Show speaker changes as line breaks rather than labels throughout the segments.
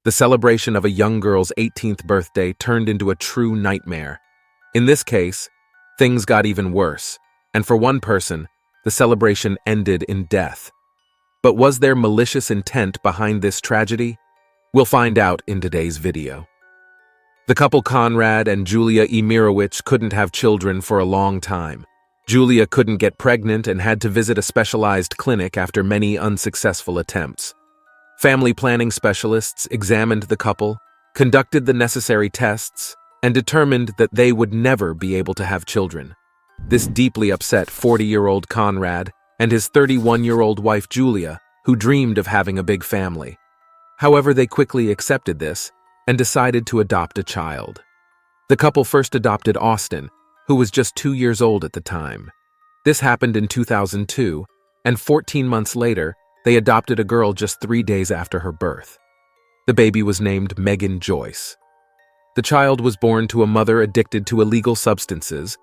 The celebration of a young girl's 18th birthday turned into a true nightmare. In this case, things got even worse, and for one person, the celebration ended in death. But was there malicious intent behind this tragedy? We'll find out in today's video. The couple Konrad and Julia Emirowicz couldn't have children for a long time. Julia couldn't get pregnant and had to visit a specialized clinic after many unsuccessful attempts. Family planning specialists examined the couple, conducted the necessary tests, and determined that they would never be able to have children. This deeply upset 40-year-old Konrad and his 31-year-old wife Julia, who dreamed of having a big family. However, they quickly accepted this and decided to adopt a child. The couple first adopted Austin, who was just 2 years old at the time. This happened in 2002, and 14 months later, they adopted a girl just 3 days after her birth. The baby was named Megan Joyce. The child was born to a mother addicted to illegal substances,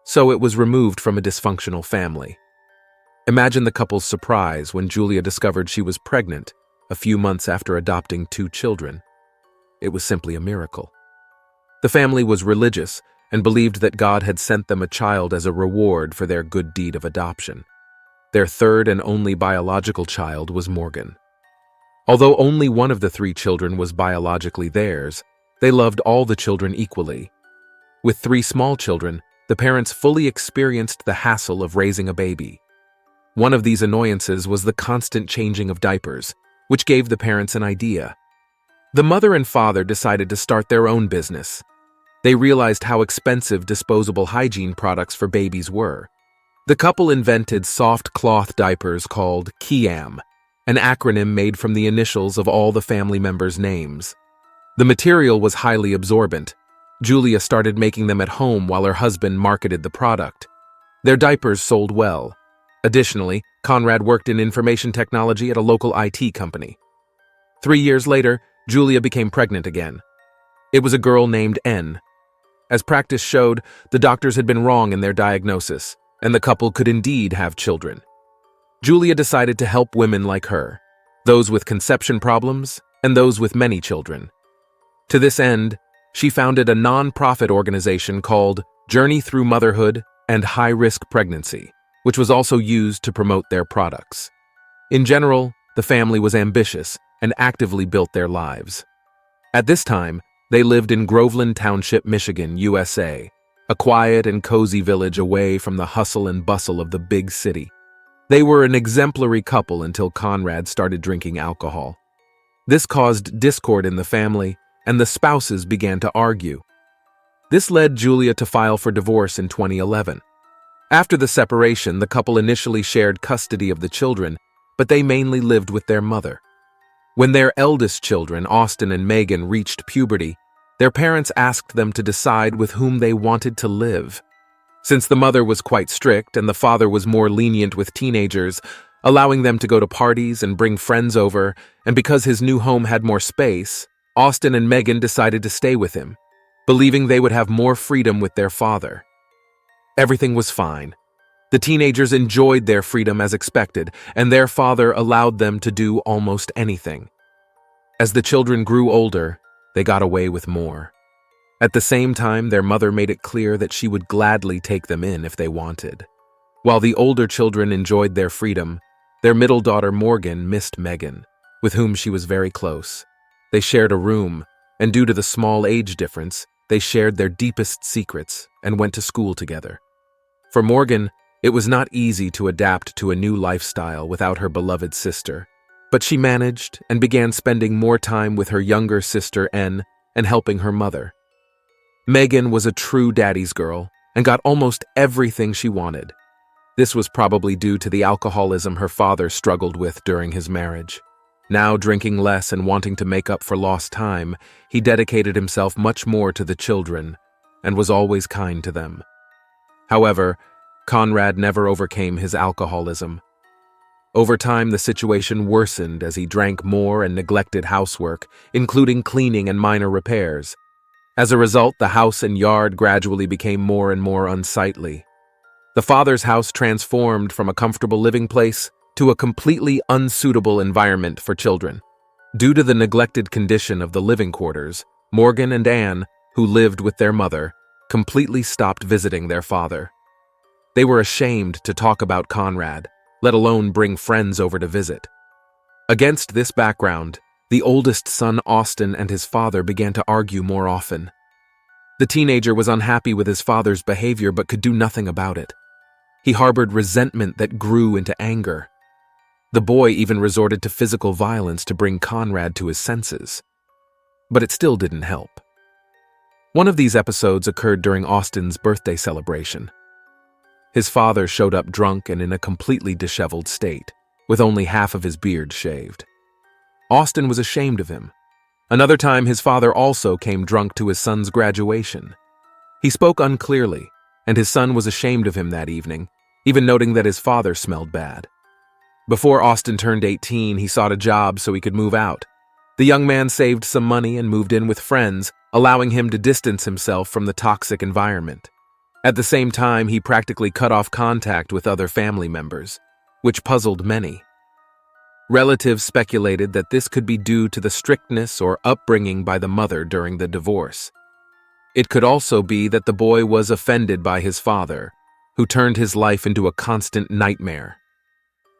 so it was removed from a dysfunctional family. Imagine the couple's surprise when Julia discovered she was pregnant a few months after adopting 2 children. It was simply a miracle. The family was religious and believed that God had sent them a child as a reward for their good deed of adoption. Their third and only biological child was Morgan. Although only one of the 3 children was biologically theirs, they loved all the children equally. With 3 small children, the parents fully experienced the hassle of raising a baby. One of these annoyances was the constant changing of diapers, which gave the parents an idea. The mother and father decided to start their own business. They realized how expensive disposable hygiene products for babies were. The couple invented soft cloth diapers called KIAM, an acronym made from the initials of all the family members' names. The material was highly absorbent. Julia started making them at home while her husband marketed the product. Their diapers sold well. Additionally, Konrad worked in information technology at a local IT company. 3 years later, Julia became pregnant again. It was a girl named N. As practice showed, the doctors had been wrong in their diagnosis, and the couple could indeed have children. Julia decided to help women like her, those with conception problems and those with many children. To this end, she founded a non-profit organization called Journey Through Motherhood and High-Risk Pregnancy, which was also used to promote their products. In general, the family was ambitious and actively built their lives. At this time, they lived in Groveland Township, Michigan, USA, a quiet and cozy village away from the hustle and bustle of the big city. They were an exemplary couple until Konrad started drinking alcohol. This caused discord in the family, and the spouses began to argue. This led Julia to file for divorce in 2011. After the separation, the couple initially shared custody of the children, but they mainly lived with their mother. When their eldest children, Austin and Megan, reached puberty, their parents asked them to decide with whom they wanted to live. Since the mother was quite strict and the father was more lenient with teenagers, allowing them to go to parties and bring friends over, and because his new home had more space, Austin and Megan decided to stay with him, believing they would have more freedom with their father. Everything was fine. The teenagers enjoyed their freedom as expected, and their father allowed them to do almost anything. As the children grew older, they got away with more. At the same time, their mother made it clear that she would gladly take them in if they wanted. While the older children enjoyed their freedom, their middle daughter Morgan missed Megan, with whom she was very close. They shared a room, and due to the small age difference, they shared their deepest secrets and went to school together. For Morgan, it was not easy to adapt to a new lifestyle without her beloved sister, but she managed and began spending more time with her younger sister N and helping her mother. Megan was a true daddy's girl and got almost everything she wanted. This was probably due to the alcoholism her father struggled with during his marriage. Now drinking less and wanting to make up for lost time, he dedicated himself much more to the children and was always kind to them. However, Konrad never overcame his alcoholism. Over time, the situation worsened as he drank more and neglected housework, including cleaning and minor repairs. As a result, the house and yard gradually became more and more unsightly. The father's house transformed from a comfortable living place to a completely unsuitable environment for children. Due to the neglected condition of the living quarters, Morgan and Anne, who lived with their mother, completely stopped visiting their father. They were ashamed to talk about Conrad, let alone bring friends over to visit. Against this background, the oldest son Austin and his father began to argue more often. The teenager was unhappy with his father's behavior but could do nothing about it. He harbored resentment that grew into anger. The boy even resorted to physical violence to bring Conrad to his senses. But it still didn't help. One of these episodes occurred during Austin's birthday celebration. His father showed up drunk and in a completely disheveled state, with only half of his beard shaved. Austin was ashamed of him. Another time, his father also came drunk to his son's graduation. He spoke unclearly, and his son was ashamed of him that evening, even noting that his father smelled bad. Before Austin turned 18, he sought a job so he could move out. The young man saved some money and moved in with friends, allowing him to distance himself from the toxic environment. At the same time, he practically cut off contact with other family members, which puzzled many. Relatives speculated that this could be due to the strictness or upbringing by the mother during the divorce. It could also be that the boy was offended by his father, who turned his life into a constant nightmare.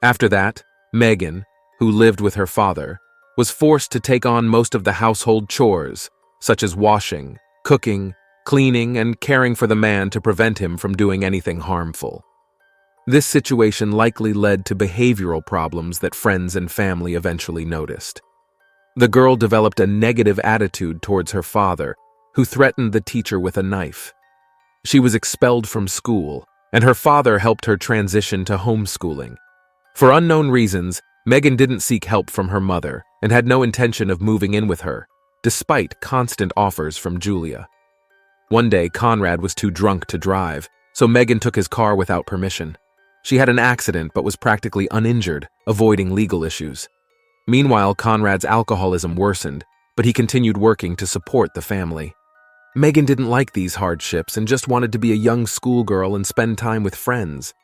After that, Megan, who lived with her father, was forced to take on most of the household chores, such as washing, cooking, cleaning, and caring for the man to prevent him from doing anything harmful. This situation likely led to behavioral problems that friends and family eventually noticed. The girl developed a negative attitude towards her father, who threatened the teacher with a knife. She was expelled from school, and her father helped her transition to homeschooling. For unknown reasons, Megan didn't seek help from her mother and had no intention of moving in with her, despite constant offers from Julia. One day, Conrad was too drunk to drive, so Megan took his car without permission. She had an accident but was practically uninjured, avoiding legal issues. Meanwhile, Conrad's alcoholism worsened, but he continued working to support the family. Megan didn't like these hardships and just wanted to be a young schoolgirl and spend time with friends.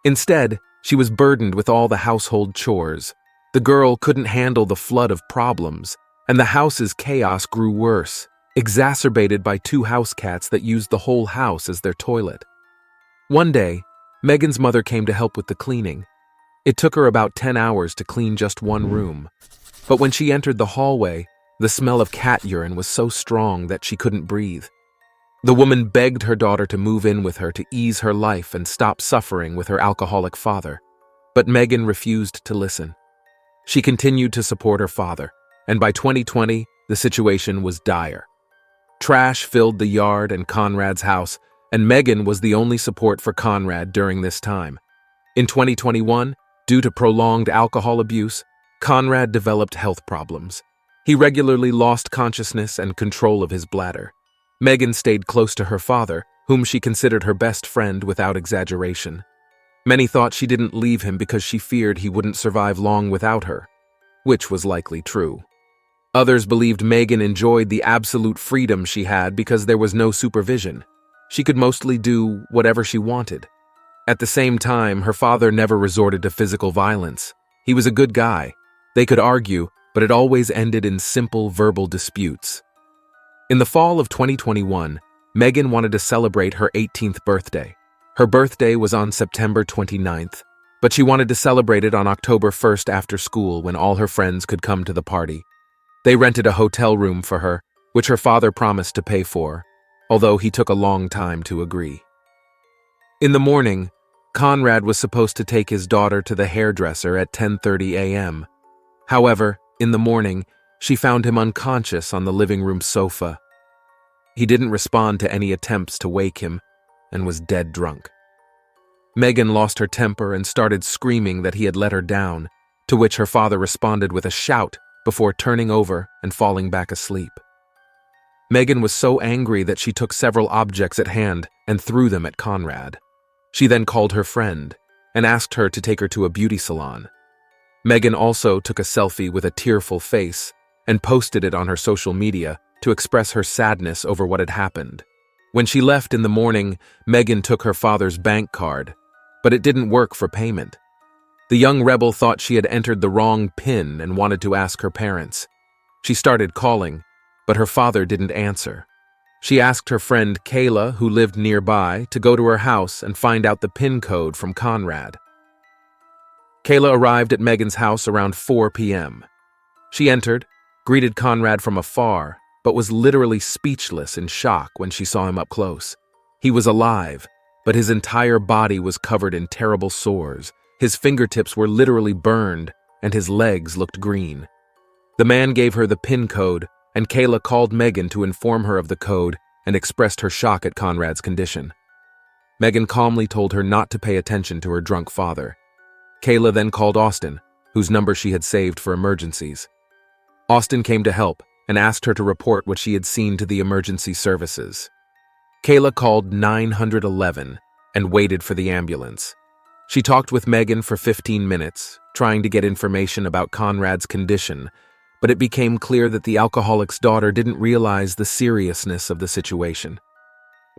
Instead, she was burdened with all the household chores. The girl couldn't handle the flood of problems, and the house's chaos grew worse, exacerbated by 2 house cats that used the whole house as their toilet. One day, Megan's mother came to help with the cleaning. It took her about 10 hours to clean just one room. But when she entered the hallway, the smell of cat urine was so strong that she couldn't breathe. The woman begged her daughter to move in with her to ease her life and stop suffering with her alcoholic father. But Megan refused to listen. She continued to support her father, and by 2020, the situation was dire. Trash filled the yard and Conrad's house, and Megan was the only support for Conrad during this time. In 2021, due to prolonged alcohol abuse, Conrad developed health problems. He regularly lost consciousness and control of his bladder. Megan stayed close to her father, whom she considered her best friend without exaggeration. Many thought she didn't leave him because she feared he wouldn't survive long without her, which was likely true. Others believed Megan enjoyed the absolute freedom she had because there was no supervision. She could mostly do whatever she wanted. At the same time, her father never resorted to physical violence. He was a good guy. They could argue, but it always ended in simple verbal disputes. In the fall of 2021, Megan wanted to celebrate her 18th birthday. Her birthday was on September 29th, but she wanted to celebrate it on October 1st after school when all her friends could come to the party. They rented a hotel room for her, which her father promised to pay for, although he took a long time to agree. In the morning, Conrad was supposed to take his daughter to the hairdresser at 10:30 a.m. However, in the morning, she found him unconscious on the living room sofa. He didn't respond to any attempts to wake him and was dead drunk. Megan lost her temper and started screaming that he had let her down, to which her father responded with a shout before turning over and falling back asleep. Megan was so angry that she took several objects at hand and threw them at Conrad. She then called her friend and asked her to take her to a beauty salon. Megan also took a selfie with a tearful face and posted it on her social media to express her sadness over what had happened. When she left in the morning, Megan took her father's bank card, but it didn't work for payment. The young rebel thought she had entered the wrong PIN and wanted to ask her parents. She started calling, but her father didn't answer. She asked her friend Kayla, who lived nearby, to go to her house and find out the PIN code from Conrad. Kayla arrived at Megan's house around 4 p.m. She entered, greeted Conrad from afar, but was literally speechless in shock when she saw him up close. He was alive, but his entire body was covered in terrible sores. His fingertips were literally burned, and his legs looked green. The man gave her the PIN code, and Kayla called Megan to inform her of the code and expressed her shock at Conrad's condition. Megan calmly told her not to pay attention to her drunk father. Kayla then called Austin, whose number she had saved for emergencies. Austin came to help and asked her to report what she had seen to the emergency services. Kayla called 911 and waited for the ambulance. She talked with Megan for 15 minutes, trying to get information about Conrad's condition, but it became clear that the alcoholic's daughter didn't realize the seriousness of the situation.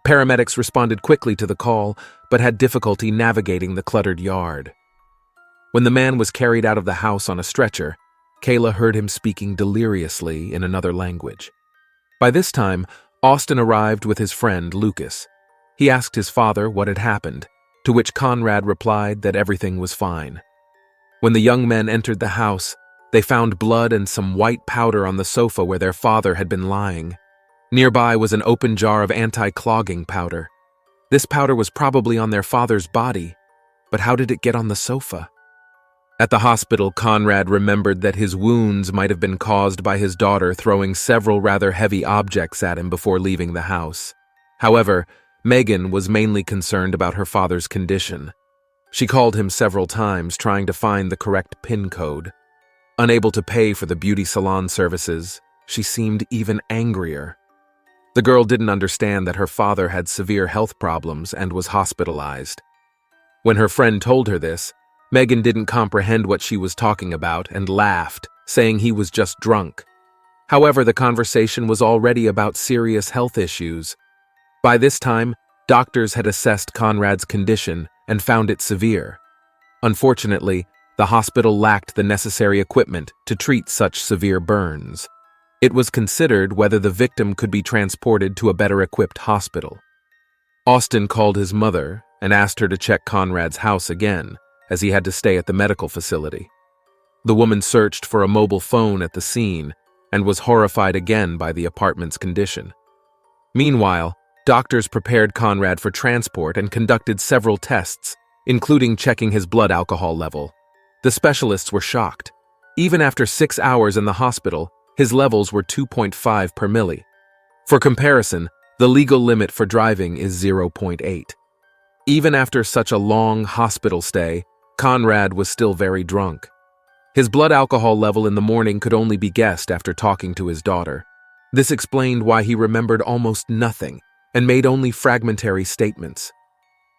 Paramedics responded quickly to the call, but had difficulty navigating the cluttered yard. When the man was carried out of the house on a stretcher, Kayla heard him speaking deliriously in another language. By this time, Austin arrived with his friend Lucas. He asked his father what had happened, to which Conrad replied that everything was fine. When the young men entered the house, they found blood and some white powder on the sofa where their father had been lying. Nearby was an open jar of anti-clogging powder. This powder was probably on their father's body, but how did it get on the sofa? At the hospital, Conrad remembered that his wounds might have been caused by his daughter throwing several rather heavy objects at him before leaving the house. However, Megan was mainly concerned about her father's condition. She called him several times trying to find the correct PIN code. Unable to pay for the beauty salon services, she seemed even angrier. The girl didn't understand that her father had severe health problems and was hospitalized. When her friend told her this, Megan didn't comprehend what she was talking about and laughed, saying he was just drunk. However, the conversation was already about serious health issues. By this time, doctors had assessed Conrad's condition and found it severe. Unfortunately, the hospital lacked the necessary equipment to treat such severe burns. It was considered whether the victim could be transported to a better-equipped hospital. Austin called his mother and asked her to check Conrad's house again, as he had to stay at the medical facility. The woman searched for a mobile phone at the scene and was horrified again by the apartment's condition. Meanwhile, doctors prepared Conrad for transport and conducted several tests, including checking his blood alcohol level. The specialists were shocked. Even after 6 hours in the hospital, his levels were 2.5 per milli. For comparison, the legal limit for driving is 0.8. Even after such a long hospital stay, Conrad was still very drunk. His blood alcohol level in the morning could only be guessed after talking to his daughter. This explained why he remembered almost nothing and made only fragmentary statements.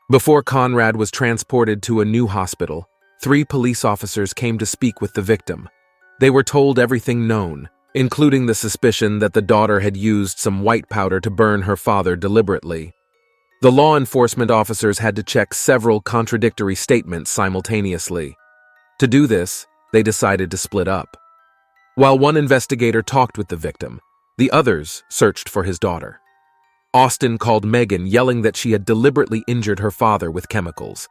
Before Conrad was transported to a new hospital, 3 police officers came to speak with the victim. They were told everything known, including the suspicion that the daughter had used some white powder to burn her father deliberately. The law enforcement officers had to check several contradictory statements simultaneously. To do this, they decided to split up. While one investigator talked with the victim, the others searched for his daughter. Austin called Megan, yelling that she had deliberately injured her father with chemicals.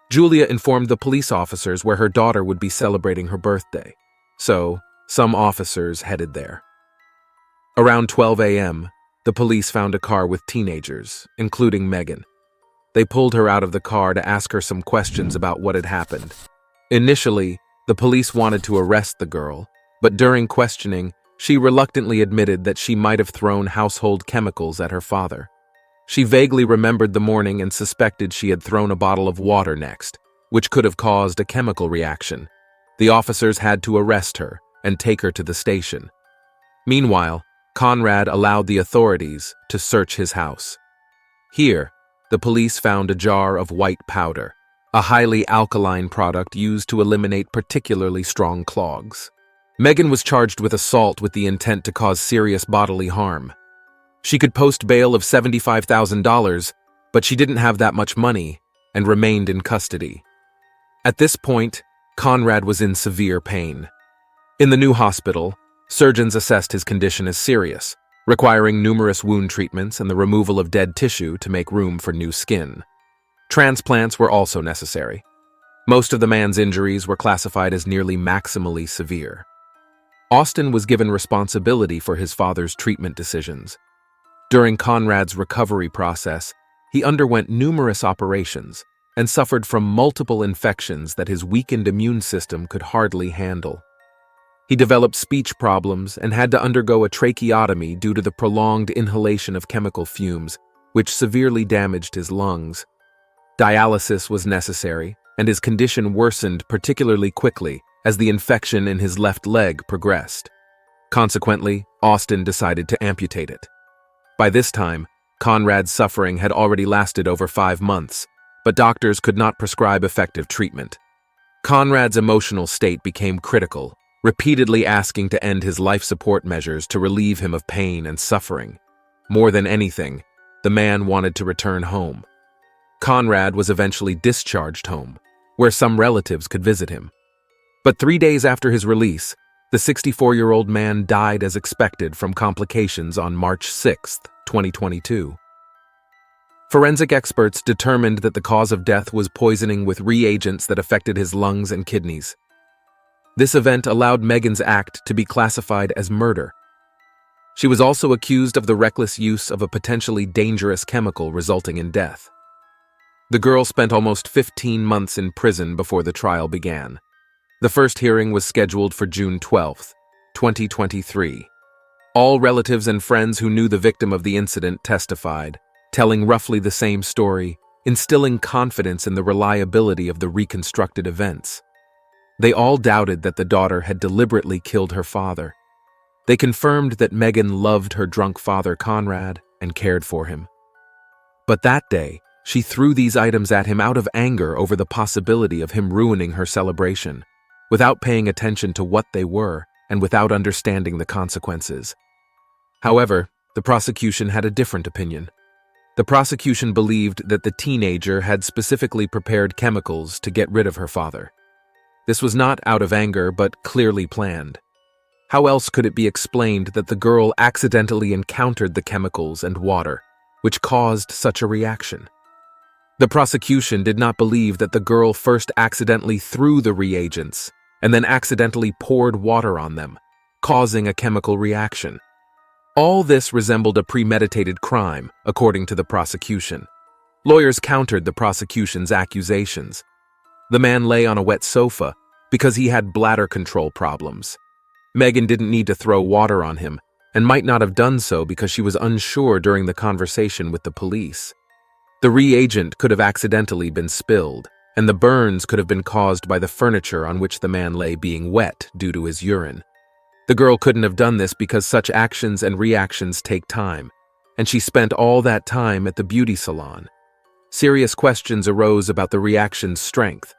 Julia informed the police officers where her daughter would be celebrating her birthday, so some officers headed there. Around 12 a.m., the police found a car with teenagers, including Megan. They pulled her out of the car to ask her some questions about what had happened. Initially, the police wanted to arrest the girl, but during questioning, she reluctantly admitted that she might have thrown household chemicals at her father. She vaguely remembered the morning and suspected she had thrown a bottle of water next, which could have caused a chemical reaction. The officers had to arrest her and take her to the station. Meanwhile, Conrad allowed the authorities to search his house. Here, the police found a jar of white powder, a highly alkaline product used to eliminate particularly strong clogs. Megan was charged with assault with the intent to cause serious bodily harm. She could post bail of $75,000, but she didn't have that much money and remained in custody. At this point, Conrad was in severe pain. In the new hospital, Surgeons assessed his condition as serious, requiring numerous wound treatments and the removal of dead tissue to make room for new skin. Transplants were also necessary. Most of the man's injuries were classified as nearly maximally severe. Austin was given responsibility for his father's treatment decisions. During Conrad's recovery process, he underwent numerous operations and suffered from multiple infections that his weakened immune system could hardly handle. He developed speech problems and had to undergo a tracheotomy due to the prolonged inhalation of chemical fumes, which severely damaged his lungs. Dialysis was necessary, and his condition worsened particularly quickly as the infection in his left leg progressed. Consequently, Austin decided to amputate it. By this time, Conrad's suffering had already lasted over 5 months, but doctors could not prescribe effective treatment. Conrad's emotional state became critical, repeatedly asking to end his life support measures to relieve him of pain and suffering. More than anything, the man wanted to return home. Conrad was eventually discharged home, where some relatives could visit him. But 3 days after his release, the 64-year-old man died as expected from complications on March 6, 2022. Forensic experts determined that the cause of death was poisoning with reagents that affected his lungs and kidneys. This event allowed Megan's act to be classified as murder. She was also accused of the reckless use of a potentially dangerous chemical resulting in death. The girl spent almost 15 months in prison before the trial began. The first hearing was scheduled for June 12, 2023. All relatives and friends who knew the victim of the incident testified, telling roughly the same story, instilling confidence in the reliability of the reconstructed events. They all doubted that the daughter had deliberately killed her father. They confirmed that Megan loved her drunk father Conrad and cared for him. But that day, she threw these items at him out of anger over the possibility of him ruining her celebration, without paying attention to what they were and without understanding the consequences. However, the prosecution had a different opinion. The prosecution believed that the teenager had specifically prepared chemicals to get rid of her father. This was not out of anger, but clearly planned. How else could it be explained that the girl accidentally encountered the chemicals and water, which caused such a reaction? The prosecution did not believe that the girl first accidentally threw the reagents and then accidentally poured water on them, causing a chemical reaction. All this resembled a premeditated crime, according to the prosecution. Lawyers countered the prosecution's accusations. The man lay on a wet sofa because he had bladder control problems. Megan didn't need to throw water on him and might not have done so because she was unsure during the conversation with the police. The reagent could have accidentally been spilled, and the burns could have been caused by the furniture on which the man lay being wet due to his urine. The girl couldn't have done this because such actions and reactions take time, and she spent all that time at the beauty salon. Serious questions arose about the reaction's strength.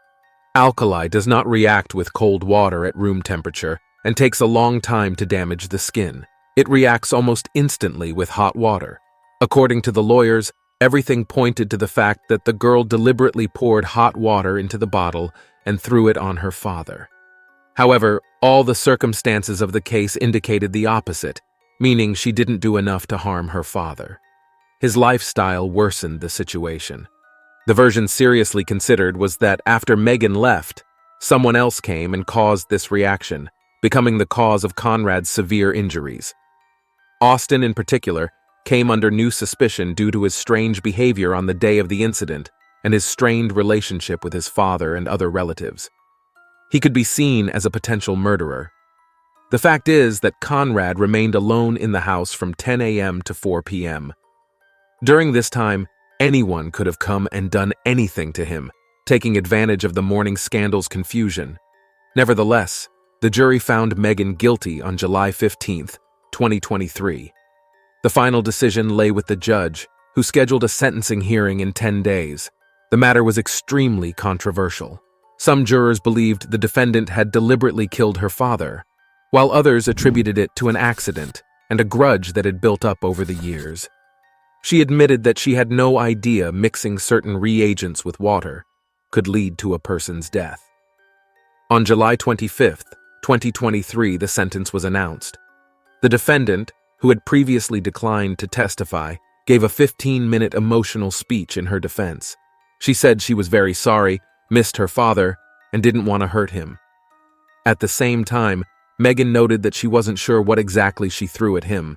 Alkali does not react with cold water at room temperature and takes a long time to damage the skin. It reacts almost instantly with hot water. According to the lawyers, everything pointed to the fact that the girl deliberately poured hot water into the bottle and threw it on her father. However, all the circumstances of the case indicated the opposite, meaning she didn't do enough to harm her father. His lifestyle worsened the situation. The version seriously considered was that after Megan left, someone else came and caused this reaction, becoming the cause of Conrad's severe injuries. Austin, in particular, came under new suspicion due to his strange behavior on the day of the incident and his strained relationship with his father and other relatives. He could be seen as a potential murderer. The fact is that Conrad remained alone in the house from 10 a.m. to 4 p.m. During this time, anyone could have come and done anything to him, taking advantage of the morning scandal's confusion. Nevertheless, the jury found Megan guilty on July 15, 2023. The final decision lay with the judge, who scheduled a sentencing hearing in 10 days. The matter was extremely controversial. Some jurors believed the defendant had deliberately killed her father, while others attributed it to an accident and a grudge that had built up over the years. She admitted that she had no idea mixing certain reagents with water could lead to a person's death. On July 25, 2023, the sentence was announced. The defendant, who had previously declined to testify, gave a 15-minute emotional speech in her defense. She said she was very sorry, missed her father, and didn't want to hurt him. At the same time, Megan noted that she wasn't sure what exactly she threw at him.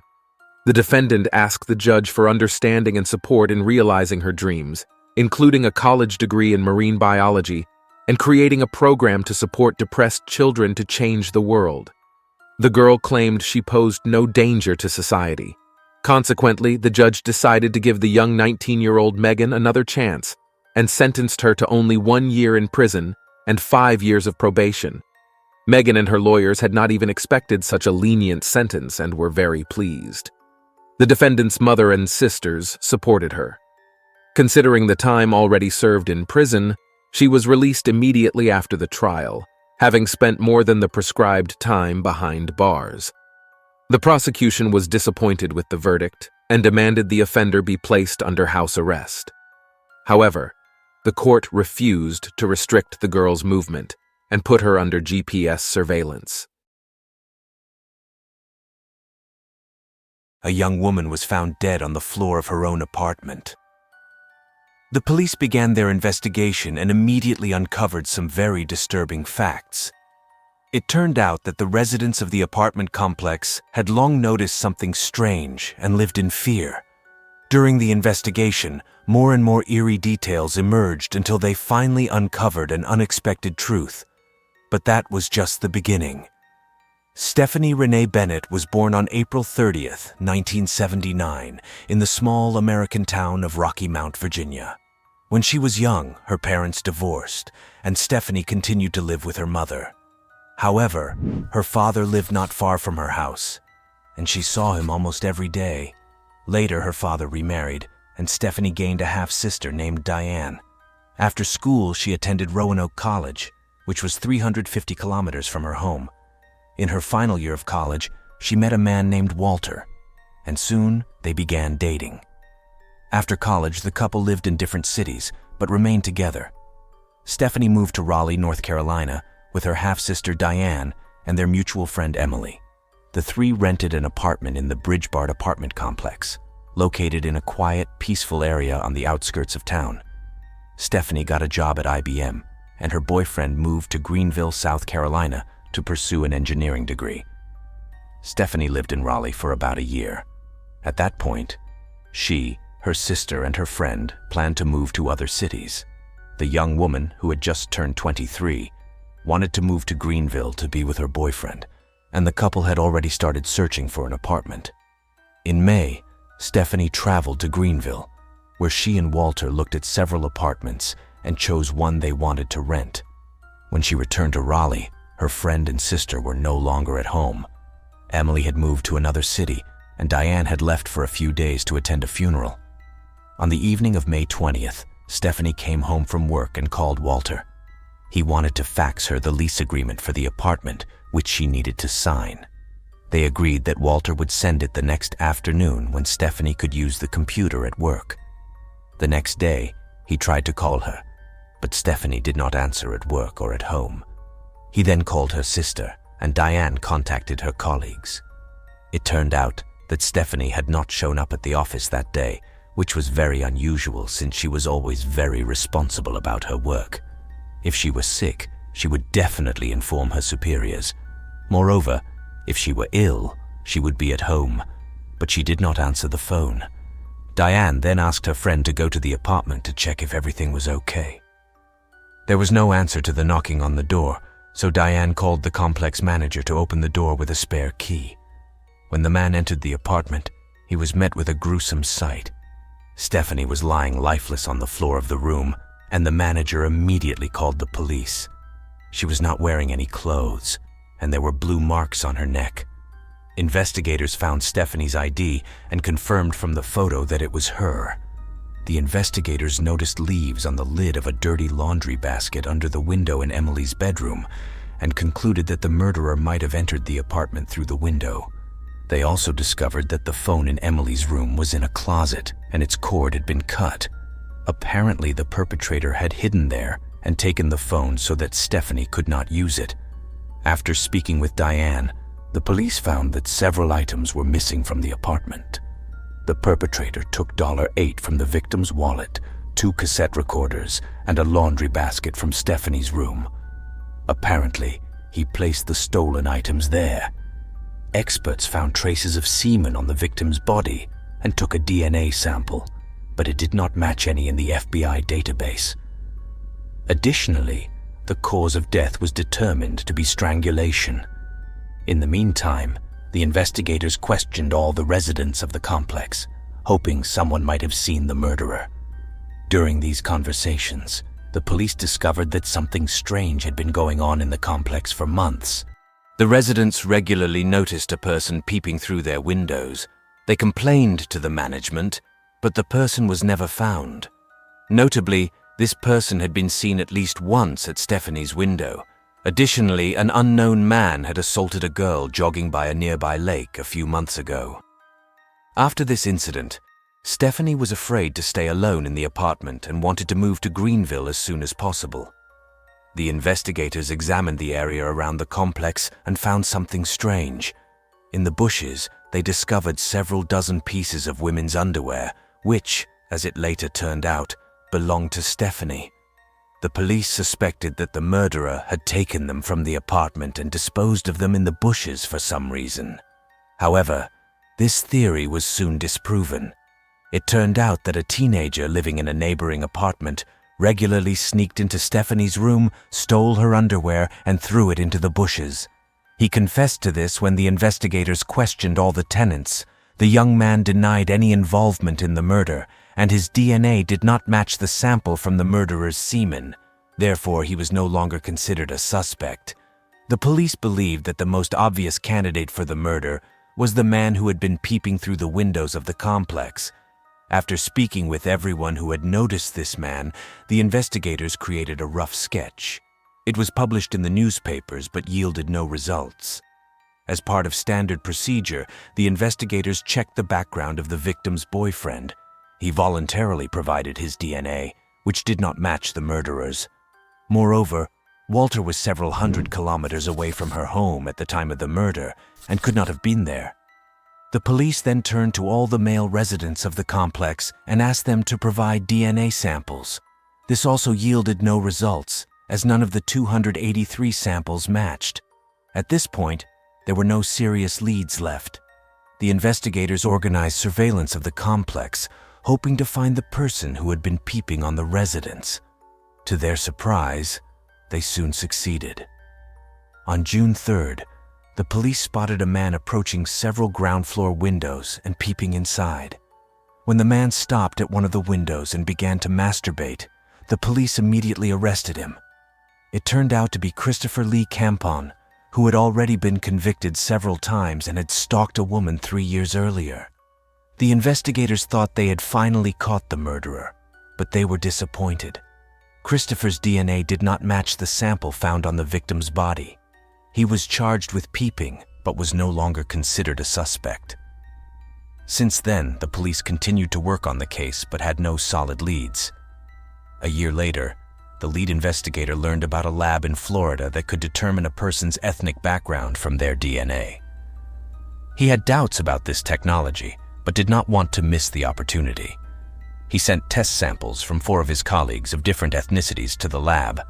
The defendant asked the judge for understanding and support in realizing her dreams, including a college degree in marine biology and creating a program to support depressed children to change the world. The girl claimed she posed no danger to society. Consequently, the judge decided to give the young 19-year-old Megan another chance and sentenced her to only 1 year in prison and 5 years of probation. Megan and her lawyers had not even expected such a lenient sentence and were very pleased. The defendant's mother and sisters supported her. Considering the time already served in prison, she was released immediately after the trial, having spent more than the prescribed time behind bars. The prosecution was disappointed with the verdict and demanded the offender be placed under house arrest. However, the court refused to restrict the girl's movement and put her under GPS surveillance.
A young woman was found dead on the floor of her own apartment. The police began their investigation and immediately uncovered some very disturbing facts. It turned out that the residents of the apartment complex had long noticed something strange and lived in fear. During the investigation, more and more eerie details emerged until they finally uncovered an unexpected truth. But that was just the beginning. Stephanie Renee Bennett was born on April 30th, 1979, in the small American town of Rocky Mount, Virginia. When she was young, her parents divorced, and Stephanie continued to live with her mother. However, her father lived not far from her house, and she saw him almost every day. Later, her father remarried, and Stephanie gained a half-sister named Diane. After school, she attended Roanoke College, which was 350 kilometers from her home. In her final year of college, she met a man named Walter, and soon they began dating. After college, the couple lived in different cities, but remained together. Stephanie moved to Raleigh, North Carolina, with her half-sister Diane and their mutual friend Emily. The three rented an apartment in the Bridgebard apartment complex, located in a quiet, peaceful area on the outskirts of town. Stephanie got a job at IBM, and her boyfriend moved to Greenville, South Carolina, to pursue an engineering degree. Stephanie lived in Raleigh for about a year. At that point, she, her sister, and her friend planned to move to other cities. The young woman, who had just turned 23, wanted to move to Greenville to be with her boyfriend, and the couple had already started searching for an apartment. In May, Stephanie traveled to Greenville, where she and Walter looked at several apartments and chose one they wanted to rent. When she returned to Raleigh, her friend and sister were no longer at home. Emily had moved to another city, and Diane had left for a few days to attend a funeral. On the evening of May 20th, Stephanie came home from work and called Walter. He wanted to fax her the lease agreement for the apartment, which she needed to sign. They agreed that Walter would send it the next afternoon when Stephanie could use the computer at work. The next day, he tried to call her, but Stephanie did not answer at work or at home. He then called her sister, and Diane contacted her colleagues. It turned out that Stephanie had not shown up at the office that day, which was very unusual since she was always very responsible about her work. If she was sick, she would definitely inform her superiors. Moreover, if she were ill, she would be at home, but she did not answer the phone. Diane then asked her friend to go to the apartment to check if everything was okay. There was no answer to the knocking on the door, so Diane called the complex manager to open the door with a spare key. When the man entered the apartment, he was met with a gruesome sight. Stephanie was lying lifeless on the floor of the room, and the manager immediately called the police. She was not wearing any clothes, and there were blue marks on her neck. Investigators found Stephanie's ID and confirmed from the photo that it was her. The investigators noticed leaves on the lid of a dirty laundry basket under the window in Emily's bedroom and concluded that the murderer might have entered the apartment through the window. They also discovered that the phone in Emily's room was in a closet and its cord had been cut. Apparently, the perpetrator had hidden there and taken the phone so that Stephanie could not use it. After speaking with Diane,
The police found that several items were missing from the apartment. The perpetrator took $8 from the victim's wallet, 2 cassette recorders, and a laundry basket from Stephanie's room. Apparently, he placed the stolen items there. Experts found traces of semen on the victim's body and took a DNA sample, but it did not match any in the FBI database. Additionally, the cause of death was determined to be strangulation. In the meantime, the investigators questioned all the residents of the complex, hoping someone might have seen the murderer. During these conversations, the police discovered that something strange had been going on in the complex for months.
The residents regularly noticed a person peeping through their windows. They complained to the management, but the person was never found. Notably, this person had been seen at least once at Stephanie's window. Additionally, an unknown man had assaulted a girl jogging by a nearby lake a few months ago. After this incident, Stephanie was afraid to stay alone in the apartment and wanted to move to Greenville as soon as possible. The investigators examined the area around the complex and found something strange. In the bushes, they discovered several dozen pieces of women's underwear, which, as it later turned out, belonged to Stephanie. The police suspected that the murderer had taken them from the apartment and disposed of them in the bushes for some reason. However, this theory was soon disproven. It turned out that a teenager living in a neighboring apartment regularly sneaked into Stephanie's room, stole her underwear, and threw it into the bushes. He confessed to this when the investigators questioned all the tenants. The young man denied any involvement in the murder, and his DNA did not match the sample from the murderer's semen. Therefore, he was no longer considered a suspect. The police believed that the most obvious candidate for the murder was the man who had been peeping through the windows of the complex. After speaking with everyone who had noticed this man, the investigators created a rough sketch. It was published in the newspapers but yielded no results. As part of standard procedure, the investigators checked the background of the victim's boyfriend. He voluntarily provided his DNA, which did not match the murderer's. Moreover, Walter was several hundred kilometers away from her home at the time of the murder and could not have been there. The police then turned to all the male residents of the complex and asked them to provide DNA samples. This also yielded no results, as none of the 283 samples matched. At this point, there were no serious leads left. The investigators organized surveillance of the complex, hoping to find the person who had been peeping on the residents. To their surprise, they soon succeeded. On June 3rd, the police spotted a man approaching several ground floor windows and peeping inside. When the man stopped at one of the windows and began to masturbate, the police immediately arrested him. It turned out to be Christopher Lee Campon, who had already been convicted several times and had stalked a woman 3 years earlier. The investigators thought they had finally caught the murderer, but they were disappointed. Christopher's DNA did not match the sample found on the victim's body. He was charged with peeping, but was no longer considered a suspect. Since then, the police continued to work on the case but had no solid leads. A year later, the lead investigator learned about a lab in Florida that could determine a person's ethnic background from their DNA. He had doubts about this technology, but did not want to miss the opportunity. He sent test samples from 4 of his colleagues of different ethnicities to the lab.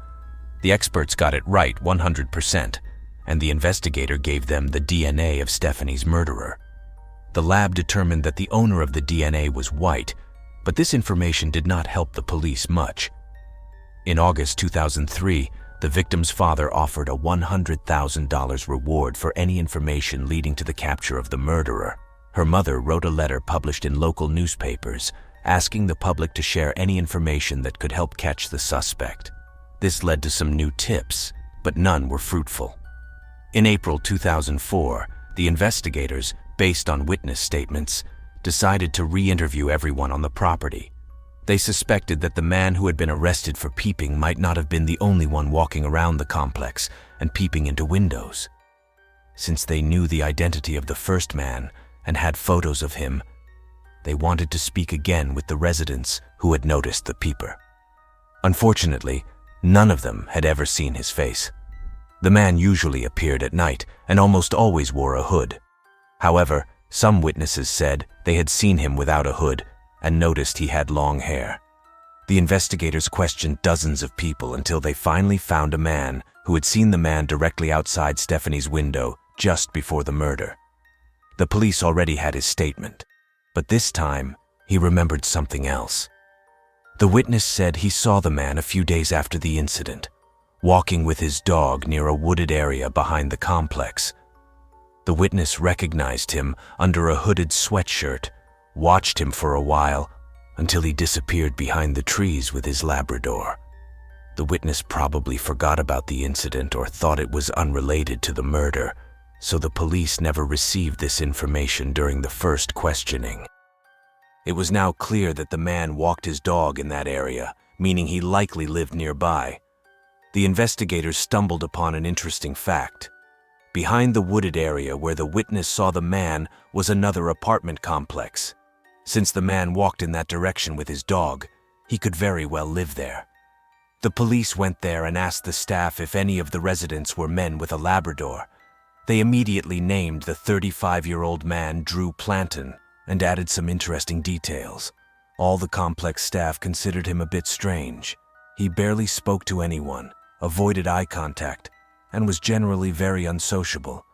The experts got it right 100%, and the investigator gave them the DNA of Stephanie's murderer. The lab determined that the owner of the DNA was white, but this information did not help the police much. In August 2003, the victim's father offered a $100,000 reward for any information leading to the capture of the murderer. Her mother wrote a letter published in local newspapers, asking the public to share any information that could help catch the suspect. This led to some new tips, but none were fruitful. In April 2004, the investigators, based on witness statements, decided to re-interview everyone on the property. They suspected that the man who had been arrested for peeping might not have been the only one walking around the complex and peeping into windows. Since they knew the identity of the first man and had photos of him, they wanted to speak again with the residents who had noticed the peeper. Unfortunately, none of them had ever seen his face. The man usually appeared at night and almost always wore a hood. However, some witnesses said they had seen him without a hood and noticed he had long hair. The investigators questioned dozens of people until they finally found a man who had seen the man directly outside Stephanie's window just before the murder. The police already had his statement, but this time he remembered something else. The witness said he saw the man a few days after the incident, walking with his dog near a wooded area behind the complex. The witness recognized him under a hooded sweatshirt, watched him for a while until he disappeared behind the trees with his Labrador. The witness probably forgot about the incident or thought it was unrelated to the murder, so the police never received this information during the first questioning. It was now clear that the man walked his dog in that area, meaning he likely lived nearby. The investigators stumbled upon an interesting fact. Behind the wooded area where the witness saw the man was another apartment complex. Since the man walked in that direction with his dog, he could very well live there. The police went there and asked the staff if any of the residents were men with a Labrador. They immediately named the 35-year-old man Drew Planton and added some interesting details. All the complex staff considered him a bit strange. He barely spoke to anyone, avoided eye contact, and was generally very unsociable.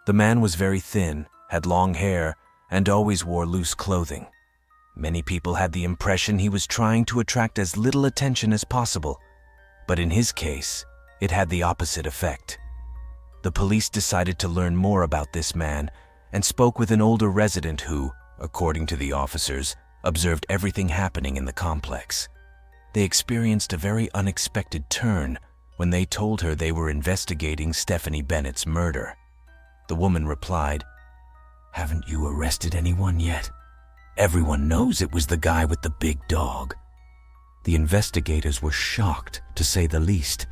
The man was very thin, had long hair, and always wore loose clothing. Many people had the impression he was trying to attract as little attention as possible, but in his case, it had the opposite effect. The police decided to learn more about this man and spoke with an older resident who, according to the officers, observed everything happening in the complex. They experienced a very unexpected turn when they told her they were investigating Stephanie Bennett's murder. The woman replied, "Haven't you arrested anyone yet? Everyone knows it was the guy with the big dog." The investigators were shocked, to say the least.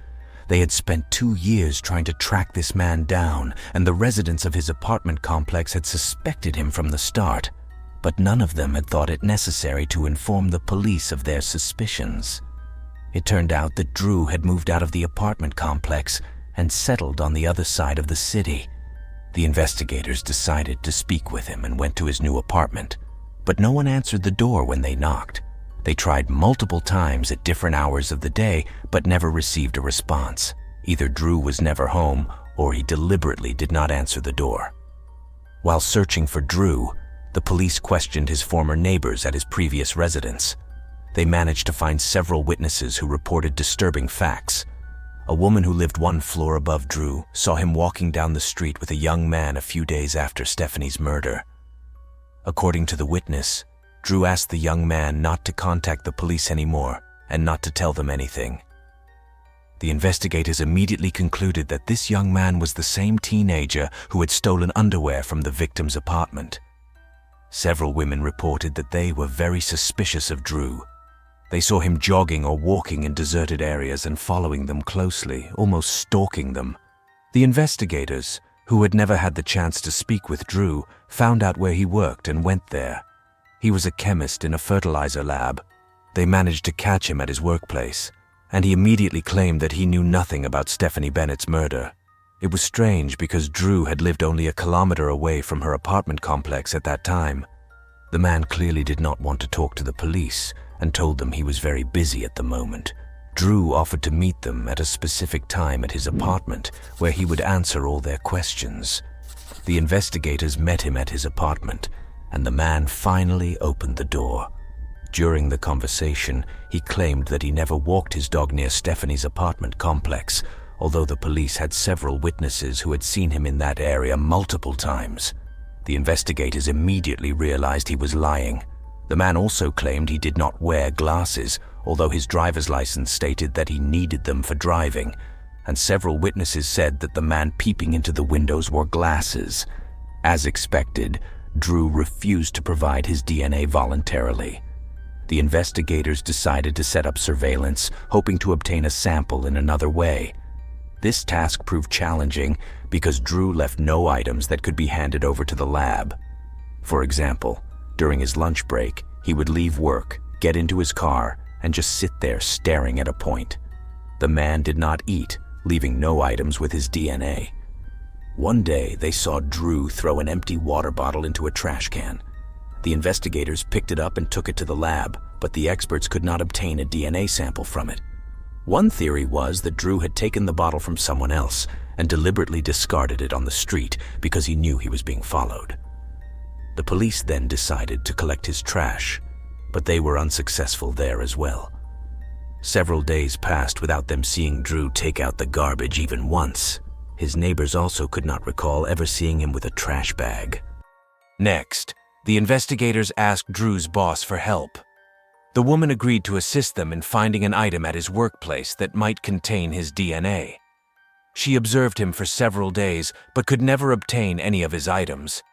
They had spent 2 years trying to track this man down, and the residents of his apartment complex had suspected him from the start, but none of them had thought it necessary to inform the police of their suspicions. It turned out that Drew had moved out of the apartment complex and settled on the other side of the city. The investigators decided to speak with him and went to his new apartment, but no one answered the door when they knocked. They tried multiple times at different hours of the day, but never received a response. Either Drew was never home, or he deliberately did not answer the door. While searching for Drew, the police questioned his former neighbors at his previous residence. They managed to find several witnesses who reported disturbing facts. A woman who lived 1 floor above Drew saw him walking down the street with a young man a few days after Stephanie's murder. According to the witness, Drew asked the young man not to contact the police anymore and not to tell them anything. The investigators immediately concluded that this young man was the same teenager who had stolen underwear from the victim's apartment. Several women reported that they were very suspicious of Drew. They saw him jogging or walking in deserted areas and following them closely, almost stalking them. The investigators, who had never had the chance to speak with Drew, found out where he worked and went there. He was a chemist in a fertilizer lab. They managed to catch him at his workplace, and he immediately claimed that he knew nothing about Stephanie Bennett's murder. It was strange because Drew had lived only a kilometer away from her apartment complex at that time. The man clearly did not want to talk to the police and told them he was very busy at the moment. Drew offered to meet them at a specific time at his apartment where he would answer all their questions. The investigators met him at his apartment, and the man finally opened the door. During the conversation, he claimed that he never walked his dog near Stephanie's apartment complex, although the police had several witnesses who had seen him in that area multiple times. The investigators immediately realized he was lying. The man also claimed he did not wear glasses, although his driver's license stated that he needed them for driving, and several witnesses said that the man peeping into the windows wore glasses. As expected, Drew refused to provide his DNA voluntarily. The investigators decided to set up surveillance, hoping to obtain a sample in another way. This task proved challenging because Drew left no items that could be handed over to the lab. For example, during his lunch break, he would leave work, get into his car, and just sit there staring at a point. The man did not eat,
leaving no items with his DNA. One day, they saw Drew throw an empty water bottle into a trash can. The investigators picked it up and took it to the lab, but the experts could not obtain a DNA sample from it. One theory was that Drew had taken the bottle from someone else and deliberately discarded it on the street because he knew he was being followed. The police then decided to collect his trash, but they were unsuccessful there as well. Several days passed without them seeing Drew take out the garbage even once. His neighbors also could not recall ever seeing him with a trash bag.
Next, the investigators asked Drew's boss for help. The woman agreed to assist them in finding an item at his workplace that might contain his DNA. She observed him for several days, but could never obtain any of his items.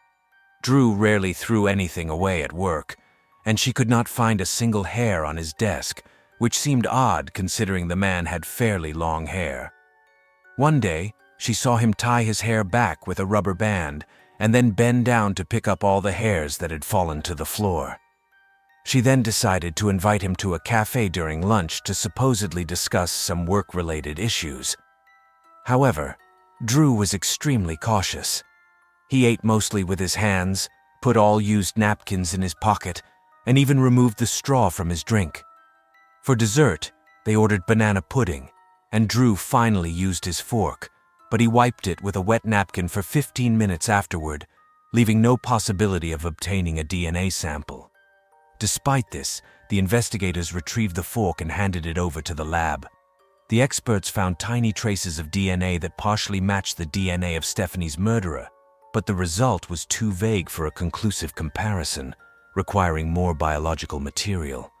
Drew rarely threw anything away at work, and she could not find a single hair on his desk, which seemed odd considering the man had fairly long hair. One day, she saw him tie his hair back with a rubber band and then bend down to pick up all the hairs that had fallen to the floor. She then decided to invite him to a cafe during lunch to supposedly discuss some work-related issues. However, Drew was extremely cautious. He ate mostly with his hands, put all used napkins in his pocket, and even removed the straw from his drink. For dessert, they ordered banana pudding, and Drew finally used his fork, but he wiped it with a wet napkin for 15 minutes afterward, leaving no possibility of obtaining a DNA sample. Despite this, the investigators retrieved the fork and handed it over to the lab. The experts found tiny traces of DNA that partially matched the DNA of Stephanie's murderer, but the result was too vague for a conclusive comparison, requiring more biological material.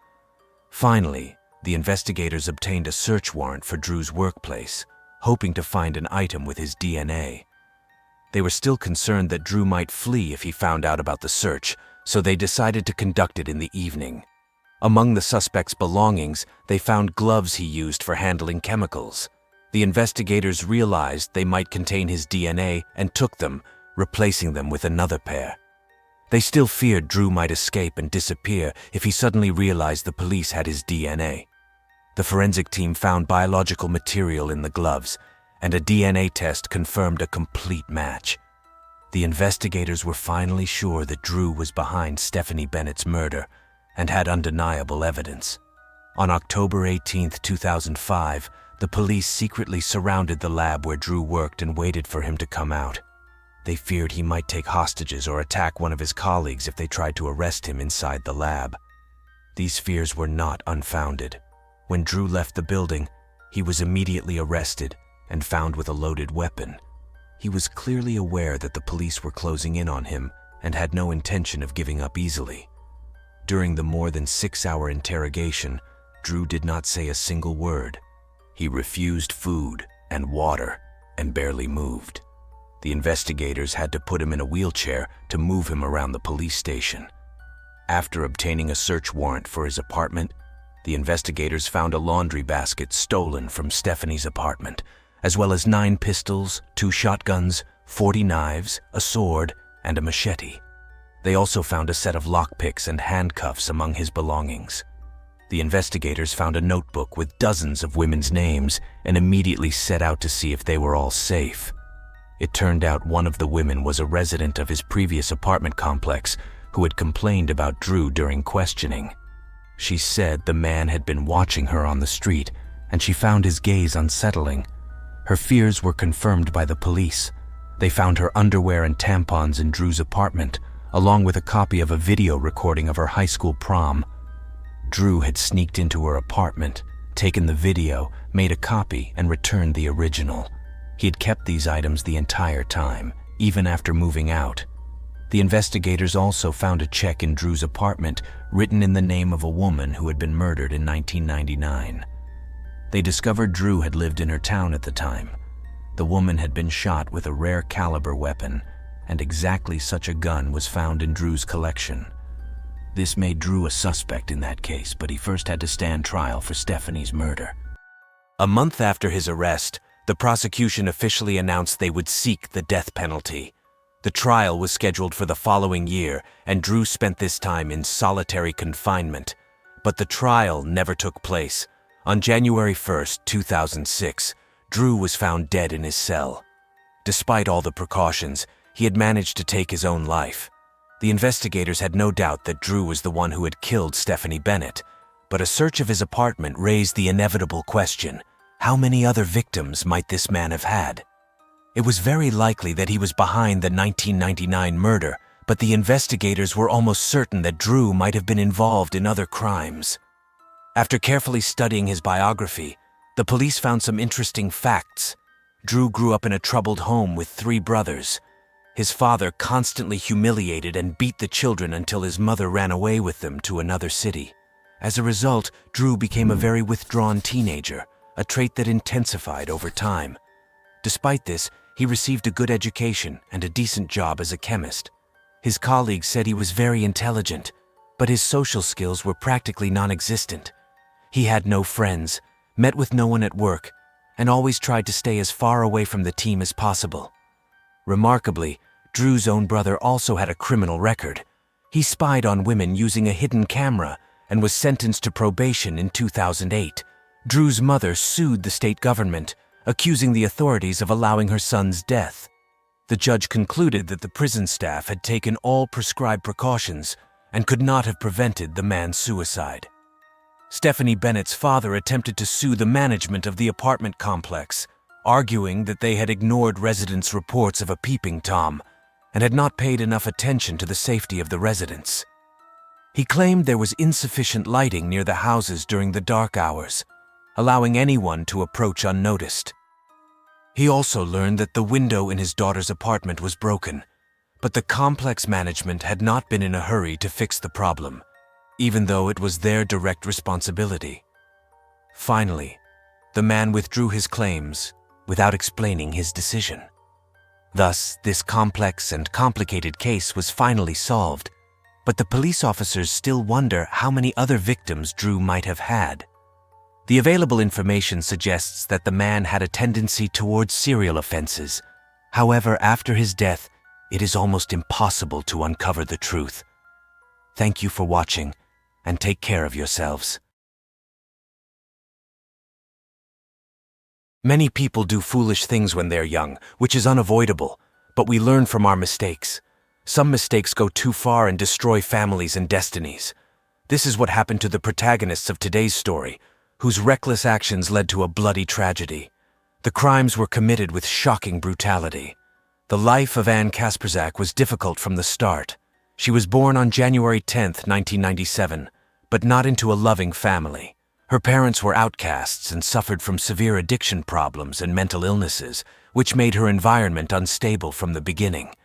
Finally, the investigators obtained a search warrant for Drew's workplace, hoping to find an item with his DNA. They were still concerned that Drew might flee if he found out about the search, so they decided to conduct it in the evening. Among the suspect's belongings, they found gloves he used for handling chemicals. The investigators realized they might contain his DNA and took them, replacing them with another pair. They still feared Drew might escape and disappear if he suddenly realized the police had his DNA. The forensic team found biological material in the gloves, and a DNA test confirmed a complete match. The investigators were finally sure that Drew was behind Stephanie Bennett's murder and had undeniable evidence. On October 18, 2005, the police secretly surrounded the lab where Drew worked and waited for him to come out. They feared he might take hostages or attack one of his colleagues if they tried to arrest him inside the lab. These fears were not unfounded. When Drew left the building, he was immediately arrested and found with a loaded weapon. He was clearly aware that the police were closing in on him and had no intention of giving up easily. During the more than 6-hour interrogation, Drew did not say a single word. He refused food and water and barely moved. The investigators had to put him in a wheelchair to move him around the police station. After obtaining a search warrant for his apartment, the investigators found a laundry basket stolen from Stephanie's apartment, as well as 9 pistols, 2 shotguns, 40 knives, a sword, and a machete. They also found a set of lockpicks and handcuffs among his belongings. The investigators found a notebook with dozens of women's names and immediately set out to see if they were all safe. It turned out one of the women was a resident of his previous apartment complex who had complained about Drew during questioning. She said the man had been watching her on the street, and she found his gaze unsettling. Her fears were confirmed by the police. They found her underwear and tampons in Drew's apartment, along with a copy of a video recording of her high school prom. Drew had sneaked into her apartment, taken the video, made a copy, and returned the original. He had kept these items the entire time, even after moving out. The investigators also found a check in Drew's apartment written in the name of a woman who had been murdered in 1999. They discovered Drew had lived in her town at the time. The woman had been shot with a rare caliber weapon, and exactly such a gun was found in Drew's collection. This made Drew a suspect in that case, but he first had to stand trial for Stephanie's murder. A month after his arrest, the prosecution officially announced they would seek the death penalty. The trial was scheduled for the following year, and Drew spent this time in solitary confinement. But the trial never took place. On January 1, 2006, Drew was found dead in his cell. Despite all the precautions, he had managed to take his own life. The investigators had no doubt that Drew was the one who had killed Stephanie Bennett, but a search of his apartment raised the inevitable question: how many other victims might this man have had? It was very likely that he was behind the 1999 murder, but the investigators were almost certain that Drew might have been involved in other crimes. After carefully studying his biography, the police found some interesting facts. Drew grew up in a troubled home with 3 brothers. His father constantly humiliated and beat the children until his mother ran away with them to another city. As a result, Drew became a very withdrawn teenager, a trait that intensified over time. Despite this, he received a good education and a decent job as a chemist. His colleagues said he was very intelligent, but his social skills were practically non-existent. He had no friends, met with no one at work, and always tried to stay as far away from the team as possible. Remarkably, Drew's own brother also had a criminal record. He spied on women using a hidden camera and was sentenced to probation in 2008. Drew's mother sued the state government, accusing the authorities of allowing her son's death. The judge concluded that the prison staff had taken all prescribed precautions and could not have prevented the man's suicide. Stephanie Bennett's father attempted to sue the management of the apartment complex, arguing that they had ignored residents' reports of a peeping Tom and had not paid enough attention to the safety of the residents. He claimed there was insufficient lighting near the houses during the dark hours, allowing anyone to approach unnoticed. He also learned that the window in his daughter's apartment was broken, but the complex management had not been in a hurry to fix the problem, even though it was their direct responsibility. Finally, the man withdrew his claims without explaining his decision. Thus, this complex and complicated case was finally solved, but the police officers still wonder how many other victims Drew might have had. The available information suggests that the man had a tendency towards serial offenses. However, after his death, it is almost impossible to uncover the truth. Thank you for watching, and take care of yourselves. Many people do foolish things when they're young, which is unavoidable, but we learn from our mistakes. Some mistakes go too far and destroy families and destinies. This is what happened to the protagonists of today's story, whose reckless actions led to a bloody tragedy. The crimes were committed with shocking brutality. The life of Anne Kasprzak was difficult from the start. She was born on January 10, 1997, but not into a loving family. Her parents were outcasts and suffered from severe addiction problems and mental illnesses, which made her environment unstable from the beginning.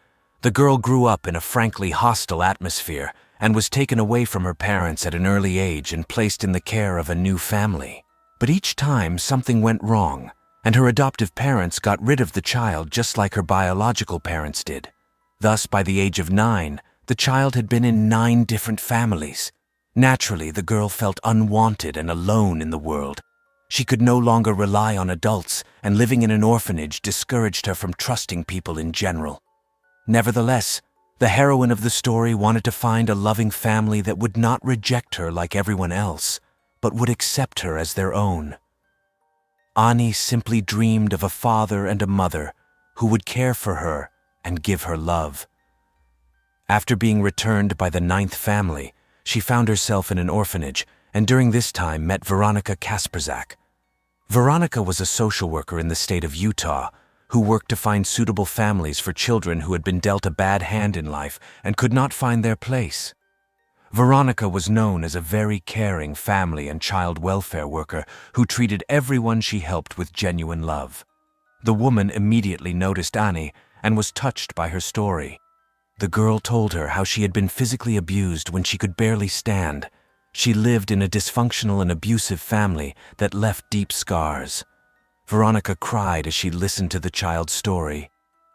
The girl grew up in a frankly hostile atmosphere and was taken away from her parents at an early age and placed in the care of a new family. But each time something went wrong, and her adoptive parents got rid of the child just like her biological parents did. Thus, by the age of 9, the child had been in 9 different families. Naturally, the girl felt unwanted and alone in the world. She could no longer rely on adults, and living in an orphanage discouraged her from trusting people in general. Nevertheless, the heroine of the story wanted to find a loving family that would not reject her like everyone else, but would accept her as their own. Ani simply dreamed of a father and a mother who would care for her and give her love. After being returned by the 9th family, she found herself in an orphanage, and during this time met Veronica Kasprzak. Veronica was a social worker in the state of Utah who worked to find suitable families for children who had been dealt a bad hand in life and could not find their place. Veronica was known as a very caring family and child welfare worker who treated everyone she helped with genuine love. The woman immediately noticed Ani and was touched by her story. The girl told her how she had been physically abused when she could barely stand. She lived in a dysfunctional and abusive family that left deep scars. Veronica cried as she listened to the child's story.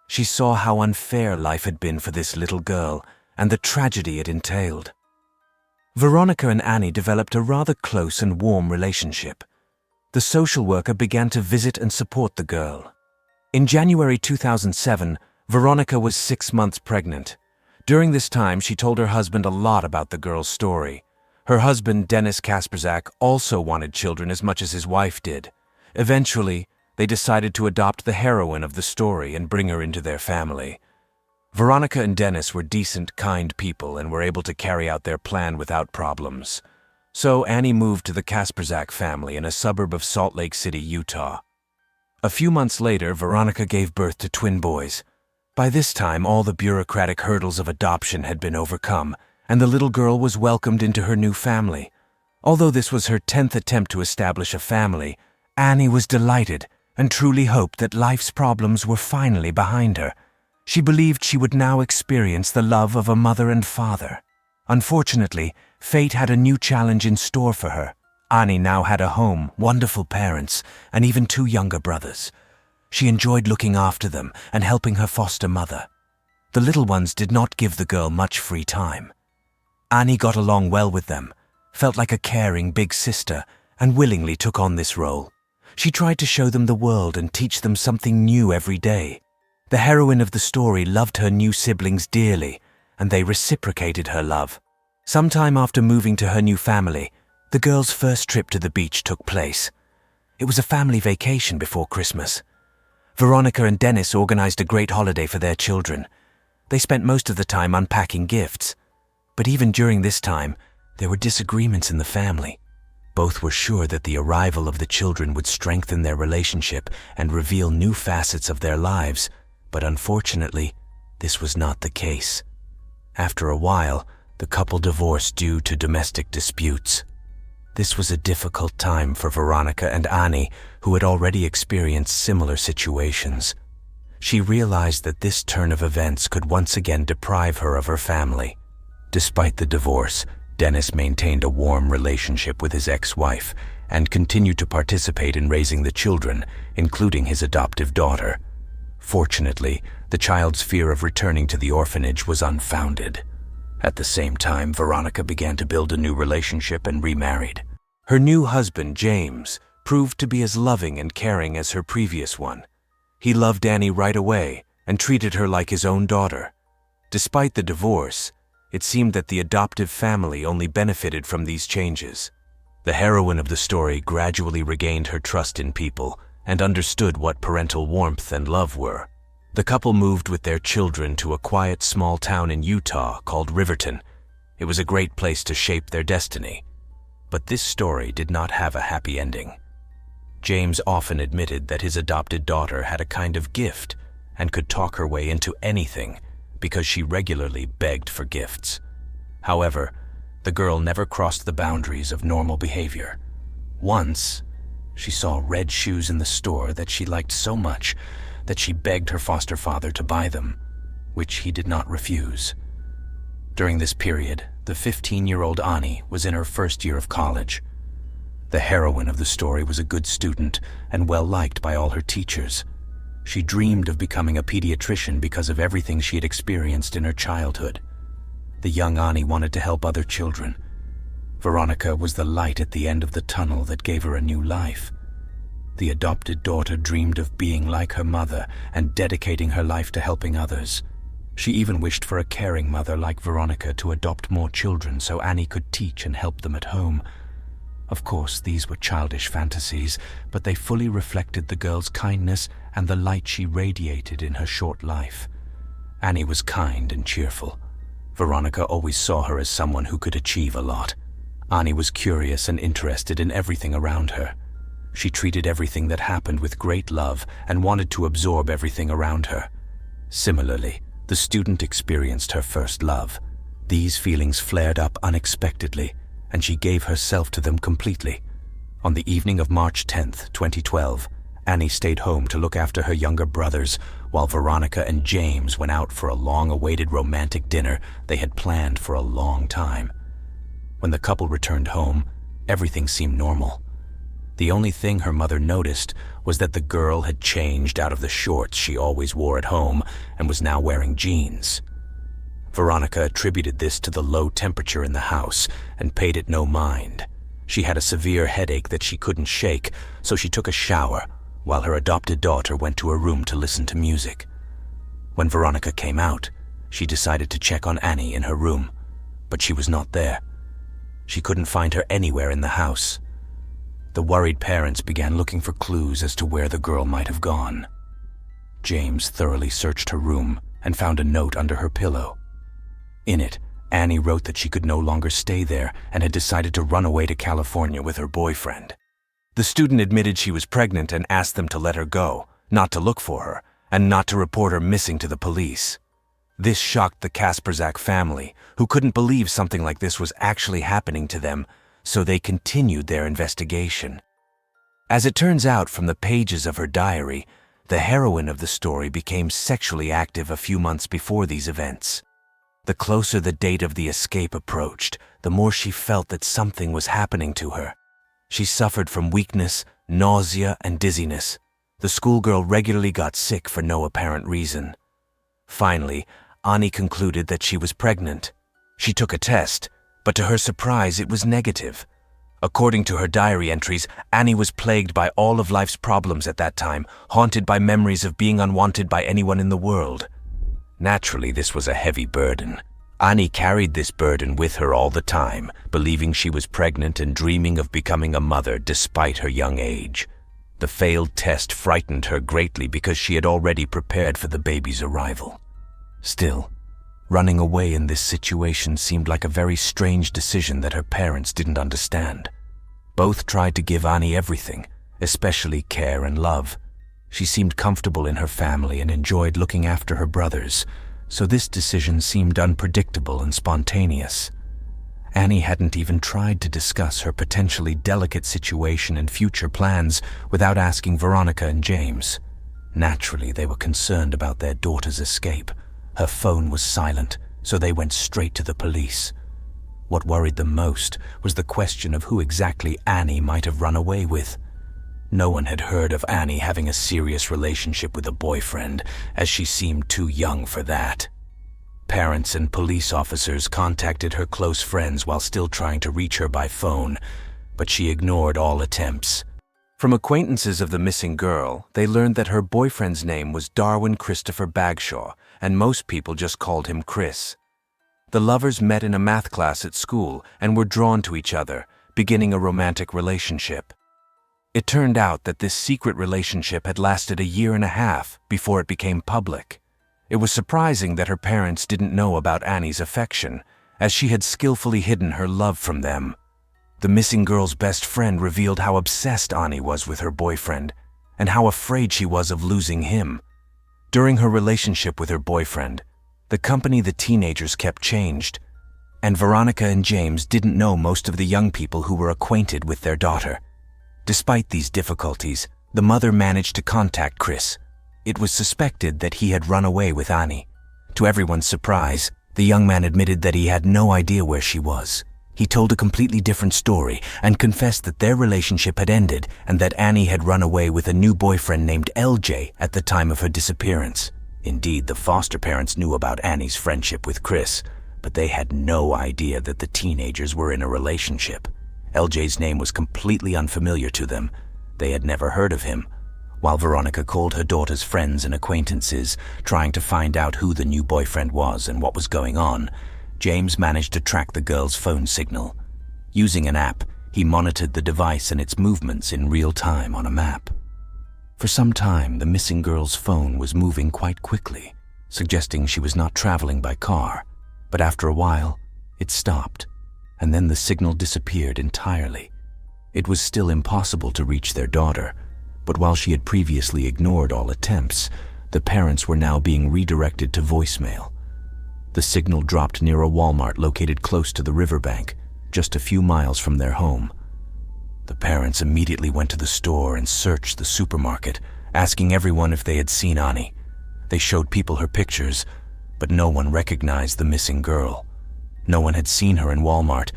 She saw how unfair life had been for this little girl and the tragedy it entailed. Veronica and Annie developed a rather close and warm relationship. The social worker began to visit and support the girl. In January 2007, Veronica was 6 months pregnant. During this time, she told her husband a lot about the girl's story. Her husband, Dennis Kasprzak, also wanted children as much as his wife did. Eventually, they decided to adopt the heroine of the story and bring her into their family. Veronica and Dennis were decent, kind people and were able to carry out their plan without problems. So Annie moved to the Kasprzak family in a suburb of Salt Lake City, Utah. A few months later, Veronica gave birth to twin boys. By this time, all the bureaucratic hurdles of adoption had been overcome, and the little girl was welcomed into her new family. Although this was her 10th attempt to establish a family, Annie was delighted and truly hoped that life's problems were finally behind her. She believed she would now experience the love of a mother and father. Unfortunately, fate had a new challenge in store for her. Annie now had a home, wonderful parents, and even 2 younger brothers. She enjoyed looking after them and helping her foster mother. The little ones did not give the girl much free time. Annie got along well with them, felt like a caring big sister, and willingly took on this role. She tried to show them the world and teach them something new every day. The heroine of the story loved her new siblings dearly, and they reciprocated her love. Sometime after moving to her new family, the girl's first trip to the beach took place. It was a family vacation before Christmas. Veronica and Dennis organized a great holiday for their children. They spent most of the time unpacking gifts. But even during this time, there were disagreements in the family. Both were sure that the arrival of the children would strengthen their relationship and reveal new facets of their lives, but unfortunately, this was not the case. After a while, the couple divorced due to domestic disputes. This was a difficult time for Veronica and Annie, who had already experienced similar situations. She realized that this turn of events could once again deprive her of her family. Despite the divorce, Dennis maintained a warm relationship with his ex-wife and continued to participate in raising the children, including his adoptive daughter. Fortunately, the child's fear of returning to the orphanage was unfounded. At the same time, Veronica began to build a new relationship and remarried. Her new husband, James, proved to be as loving and caring as her previous one. He loved Annie right away and treated her like his own daughter. Despite the divorce, it seemed that the adoptive family only benefited from these changes. The heroine of the story gradually regained her trust in people and understood what parental warmth and love were. The couple moved with their children to a quiet small town in Utah called Riverton. It was a great place to shape their destiny. But this story did not have a happy ending. James often admitted that his adopted daughter had a kind of gift and could talk her way into anything because she regularly begged for gifts. However, the girl never crossed the boundaries of normal behavior. Once, she saw red shoes in the store that she liked so much that she begged her foster father to buy them, which he did not refuse. During this period, the 15-year-old Annie was in her first year of college. The heroine of the story was a good student and well-liked by all her teachers. She dreamed of becoming a pediatrician because of everything she had experienced in her childhood. The young Annie wanted to help other children. Veronica was the light at the end of the tunnel that gave her a new life. The adopted daughter dreamed of being like her mother and dedicating her life to helping others. She even wished for a caring mother like Veronica to adopt more children so Annie could teach and help them at home. Of course, these were childish fantasies, but they fully reflected the girl's kindness and the light she radiated in her short life. Annie was kind and cheerful. Veronica always saw her as someone who could achieve a lot. Annie was curious and interested in everything around her. She treated everything that happened with great love and wanted to absorb everything around her. Similarly, the student experienced her first love. These feelings flared up unexpectedly, and she gave herself to them completely. On the evening of March 10th, 2012, Annie stayed home to look after her younger brothers, while Veronica and James went out for a long-awaited romantic dinner they had planned for a long time. When the couple returned home, everything seemed normal. The only thing her mother noticed was that the girl had changed out of the shorts she always wore at home and was now wearing jeans. Veronica attributed this to the low temperature in the house and paid it no mind. She had a severe headache that she couldn't shake, so she took a shower while her adopted daughter went to her room to listen to music. When Veronica came out, she decided to check on Annie in her room, but she was not there. She couldn't find her anywhere in the house.
The worried parents began looking for clues as to where the girl might have gone. James thoroughly searched her room and found a note under her pillow. In it, Annie wrote that she could no longer stay there and had decided to run away to California with her boyfriend. The student admitted she was pregnant and asked them to let her go, not to look for her, and not to report her missing to the police. This shocked the Kasprzak family, who couldn't believe something like this was actually happening to them, so they continued their investigation. As it turns out from the pages of her diary, the heroine of the story became sexually active a few months before these events. The closer the date of the escape approached, the more she felt that something was happening to her. She suffered from weakness, nausea, and dizziness. The schoolgirl regularly got sick for no apparent reason. Finally, Annie concluded that she was pregnant. She took a test, but to her surprise, it was negative. According to her diary entries, Annie was plagued by all of life's problems at that time, haunted by memories of being unwanted by anyone in the world. Naturally, this was a heavy burden. Annie carried this burden with her all the time, believing she was pregnant and dreaming of becoming a mother despite her young age. The failed test frightened her greatly because she had already prepared for the baby's arrival. Still, running away in this situation seemed like a very strange decision that her parents didn't understand. Both tried to give Annie everything, especially care and love. She seemed comfortable in her family and enjoyed looking after her brothers, so this decision seemed unpredictable and spontaneous. Annie hadn't even tried to discuss her potentially delicate situation and future plans without asking Veronica and James. Naturally, they were concerned about their daughter's escape. Her phone was silent, so they went straight to the police. What worried them most was the question of who exactly Annie might have run away with. No one had heard of Annie having a serious relationship with a boyfriend, as she seemed too young for that. Parents and police officers contacted her close friends while still trying to reach her by phone, but she ignored all attempts. From acquaintances of the missing girl, they learned that her boyfriend's name was Darwin Christopher Bagshaw, and most people just called him Chris. The lovers met in a math class at school and were drawn to each other, beginning a romantic relationship. It turned out that this secret relationship had lasted a year and a half before it became public. It was surprising that her parents didn't know about Annie's affection, as she had skillfully hidden her love from them. The missing girl's best friend revealed how obsessed Annie was with her boyfriend, and how afraid she was of losing him. During her relationship with her boyfriend, the company the teenagers kept changed, and Veronica and James didn't know most of the young people who were acquainted with their daughter. Despite these difficulties, the mother managed to contact Chris. It was suspected that he had run away with Annie. To everyone's surprise, the young man admitted that he had no idea where she was. He told a completely different story and confessed that their relationship had ended and that Annie had run away with a new boyfriend named LJ at the time of her disappearance. Indeed, the foster parents knew about Annie's friendship with Chris, but they had no idea that the teenagers were in a relationship. LJ's name was completely unfamiliar to them. They had never heard of him. While Veronica called her daughter's friends and acquaintances, trying to find out who the new boyfriend was and what was going on, James managed to track the girl's phone signal. Using an app, he monitored the device and its movements in real time on a map. For some time, the missing girl's phone was moving quite quickly, suggesting she was not traveling by car, but after a while, it stopped, and then the signal disappeared entirely. It was still impossible to reach their daughter, but while she had previously ignored all attempts, the parents were now being redirected to voicemail. The signal dropped near a Walmart located close to the riverbank, just a few miles from their home. The parents immediately went to the store and searched the supermarket, asking everyone if they had seen Annie. They showed people her pictures, but no one recognized the missing girl. No one had seen her in Walmart,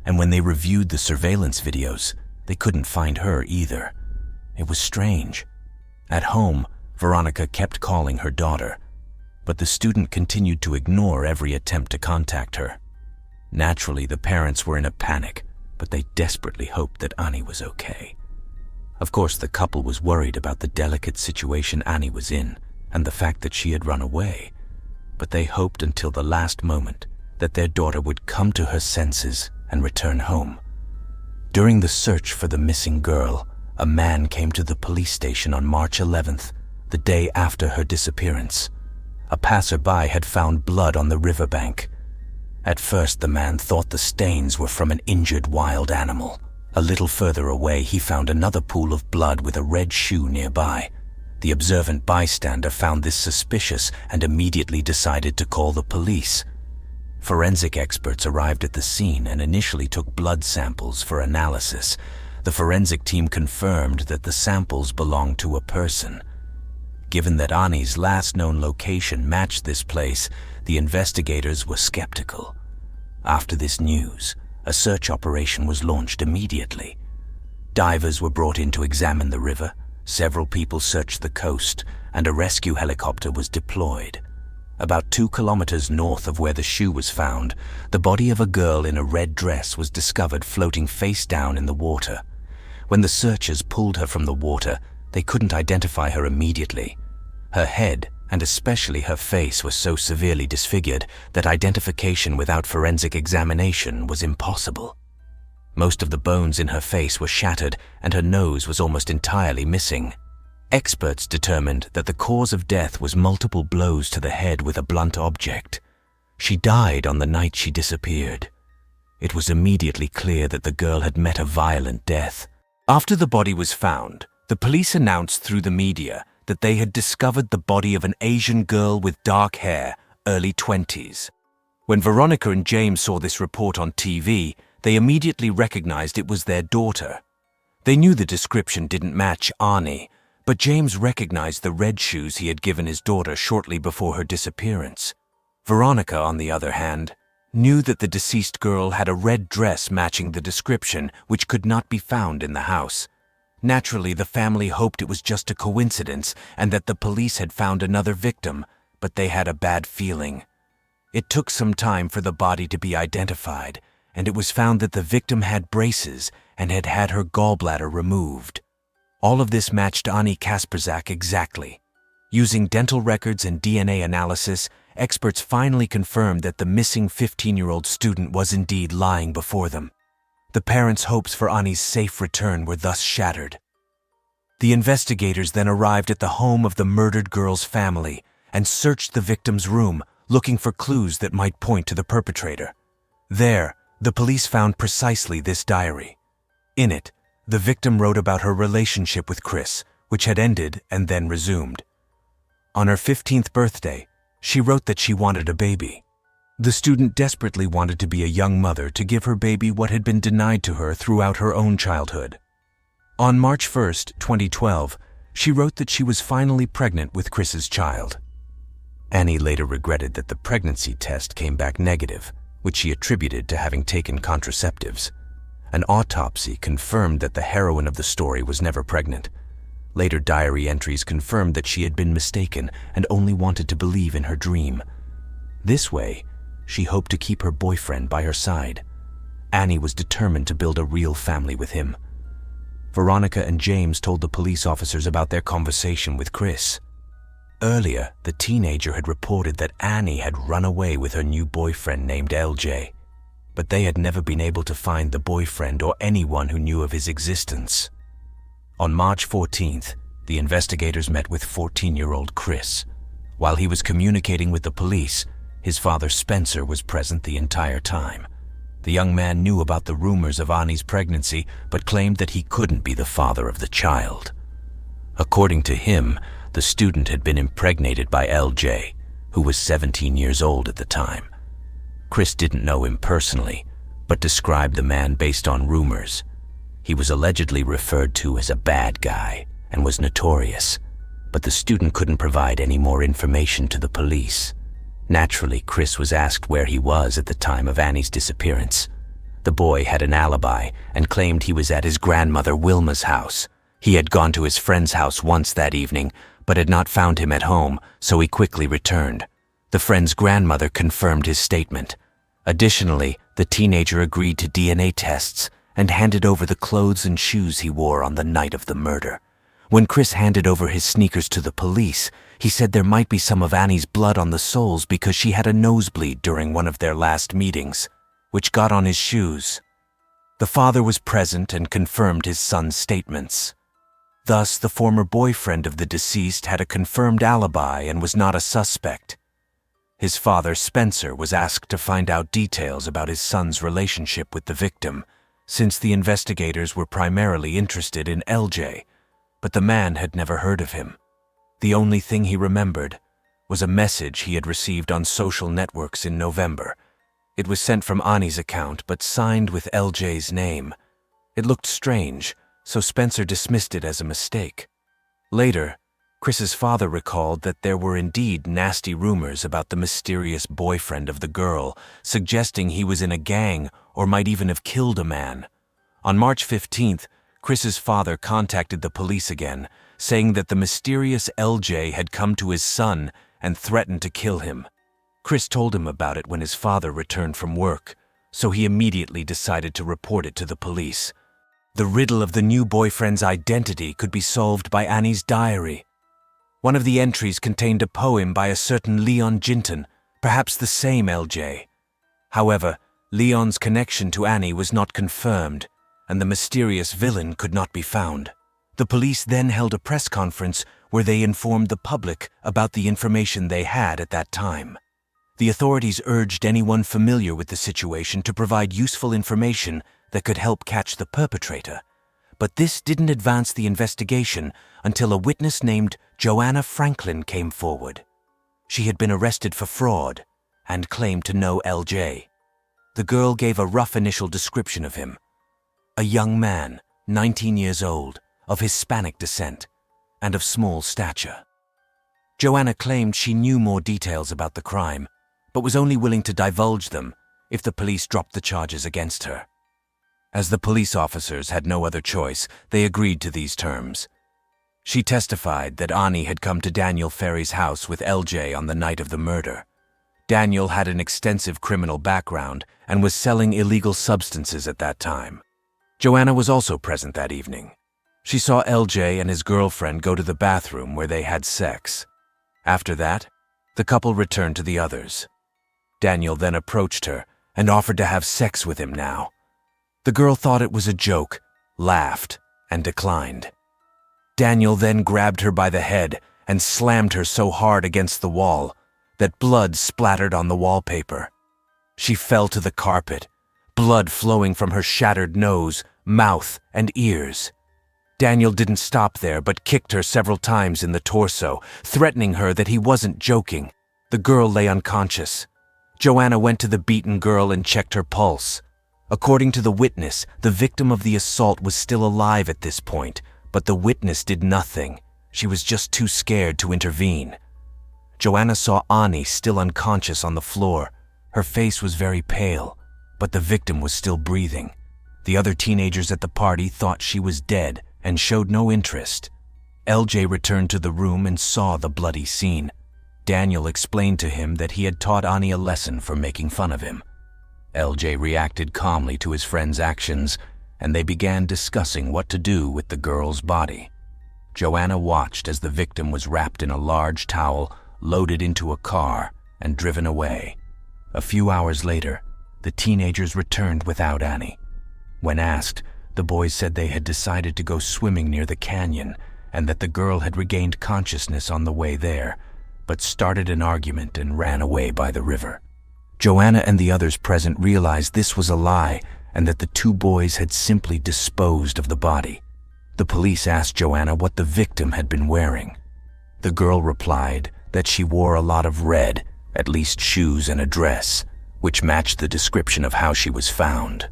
and when they reviewed the surveillance videos, they couldn't find her either. It was strange. At home, Veronica kept calling her daughter, but the student continued to ignore every attempt to contact her. Naturally, the parents were in a panic, but they desperately hoped that Annie was okay. Of course, the couple was worried about the delicate situation Annie was in and the fact that she had run away, but they hoped until the last moment that their daughter would come to her senses and return home. During the search for the missing girl, a man came to the police station on March 11th, the day after her disappearance. A passerby had found blood on the riverbank. At first, the man thought the stains were from an injured wild animal. A little further away, he found another pool of blood with a red shoe nearby. The observant bystander found this suspicious and immediately decided to call the police. Forensic experts arrived at the scene and initially took blood samples for analysis. The forensic team confirmed that the samples belonged to a person. Given that Ani's last known location matched this place, the investigators were skeptical. After this news, a search operation was launched immediately. Divers were brought in to examine the river, several people searched the coast, and a rescue helicopter was deployed. About 2 kilometers north of where the shoe was found, the body of a girl in a red dress was discovered floating face down in the water. When the searchers pulled her from the water, they couldn't identify her immediately. Her head, and especially her face, was so severely disfigured that identification without forensic examination was impossible. Most of the bones in her face were shattered, and her nose was almost entirely missing. Experts determined that the cause of death was multiple blows to the head with a blunt object. She died on the night she disappeared. It was immediately clear that the girl had met a violent death. After the body was found, the police announced through the media that they had discovered the body of an Asian girl with dark hair, early 20s. When Veronica and James saw this report on TV, they immediately recognized it was their daughter. They knew the description didn't match Ani, but James recognized the red shoes he had given his daughter shortly before her disappearance. Veronica, on the other hand, knew that the deceased girl had a red dress matching the description, which could not be found in the house. Naturally, the family hoped it was just a coincidence and that the police had found another victim, but they had a bad feeling. It took some time for the body to be identified, and it was found that the victim had braces and had had her gallbladder removed. All of this matched Ani Kasprzak exactly. Using dental records and DNA analysis, experts finally confirmed that the missing 15-year-old student was indeed lying before them. The parents' hopes for Ani's safe return were thus shattered. The investigators then arrived at the home of the murdered girl's family and searched the victim's room, looking for clues that might point to the perpetrator. There, the police found precisely this diary. In it, the victim wrote about her relationship with Chris, which had ended and then resumed. On her 15th birthday, she wrote that she wanted a baby. The student desperately wanted to be a young mother to give her baby what had been denied to her throughout her own childhood. On March 1, 2012, she wrote that she was finally pregnant with Chris's child. Ani later regretted that the pregnancy test came back negative, which she attributed to having taken contraceptives. An autopsy confirmed that the heroine of the story was never pregnant. Later diary entries confirmed that she had been mistaken and only wanted to believe in her dream. This way, she hoped to keep her boyfriend by her side. Ani was determined to build a real family with him. Veronica and James told the police officers about their conversation with Chris. Earlier, the teenager had reported that Ani had run away with her new boyfriend named LJ, but they had never been able to find the boyfriend or anyone who knew of his existence. On March 14th, the investigators met with 14-year-old Chris. While he was communicating with the police, his father Spencer was present the entire time. The young man knew about the rumors of Ani's pregnancy, but claimed that he couldn't be the father of the child. According to him, the student had been impregnated by LJ, who was 17 years old at the time. Chris didn't know him personally, but described the man based on rumors. He was allegedly referred to as a bad guy and was notorious, but the student couldn't provide any more information to the police. Naturally, Chris was asked where he was at the time of Ani's disappearance. The boy had an alibi and claimed he was at his grandmother Wilma's house. He had gone to his friend's house once that evening, but had not found him at home, so he quickly returned. The friend's grandmother confirmed his statement. Additionally, the teenager agreed to DNA tests and handed over the clothes and shoes he wore on the night of the murder. When Chris handed over his sneakers to the police, he said there might be some of Ani's blood on the soles because she had a nosebleed during one of their last meetings, which got on his shoes.
The father was present and confirmed his son's statements. Thus, the former boyfriend of the deceased had a confirmed alibi and was not a suspect. His father, Spencer, was asked to find out details about his son's relationship with the victim, since the investigators were primarily interested in LJ, but the man had never heard of him. The only thing he remembered was a message he had received on social networks in November. It was sent from Ani's account, but signed with LJ's name. It looked strange, so Spencer dismissed it as a mistake. Later, Chris's father recalled that there were indeed nasty rumors about the mysterious boyfriend of the girl, suggesting he was in a gang or might even have killed a man. On March 15th, Chris's father contacted the police again, saying that the mysterious LJ had come to his son and threatened to kill him. Chris told him about it when his father returned from work, so he immediately decided to report it to the police. The riddle of the new boyfriend's identity could be solved by Annie's diary. One of the entries contained a poem by a certain Leon Ginton, perhaps the same LJ. However, Leon's connection to Annie was not confirmed, and the mysterious villain could not be found. The police then held a press conference where they informed the public about the information they had at that time. The authorities urged anyone familiar with the situation to provide useful information that could help catch the perpetrator. But this didn't advance the investigation until a witness named Joanna Franklin came forward. She had been arrested for fraud and claimed to know LJ. The girl gave a rough initial description of him. A young man, 19 years old, of Hispanic descent, and of small stature. Joanna claimed she knew more details about the crime, but was only willing to divulge them if the police dropped the charges against her. As the police officers had no other choice, they agreed to these terms. She testified that Ani had come to Daniel Ferry's house with LJ on the night of the murder. Daniel had an extensive criminal background and was selling illegal substances at that time. Joanna was also present that evening. She saw LJ and his girlfriend go to the bathroom where they had sex. After that, the couple returned to the others. Daniel then approached her and offered to have sex with him now. The girl thought it was a joke, laughed, and declined. Daniel then grabbed her by the head and slammed her so hard against the wall that blood splattered on the wallpaper. She fell to the carpet, blood flowing from her shattered nose, mouth, and ears. Daniel didn't stop there but kicked her several times in the torso, threatening her that he wasn't joking. The girl lay unconscious. Joanna went to the beaten girl and checked her pulse. According to the witness, the victim of the assault was still alive at this point, but the witness did nothing. She was just too scared to intervene. Joanna saw Ani still unconscious on the floor. Her face was very pale, but the victim was still breathing. The other teenagers at the party thought she was dead and showed no interest. LJ returned to the room and saw the bloody scene. Daniel explained to him that he had taught Ani a lesson for making fun of him. LJ reacted calmly to his friend's actions, and they began discussing what to do with the girl's body. Joanna watched as the victim was wrapped in a large towel, loaded into a car, and driven away. A few hours later, the teenagers returned without Ani. When asked, the boys said they had decided to go swimming near the canyon and that the girl had regained consciousness on the way there, but started an argument and ran away by the river. Joanna and the others present realized this was a lie and that the two boys had simply disposed of the body. The police asked Joanna what the victim had been wearing. The girl replied that she wore a lot of red, at least shoes and a dress, which matched the description of how she was found.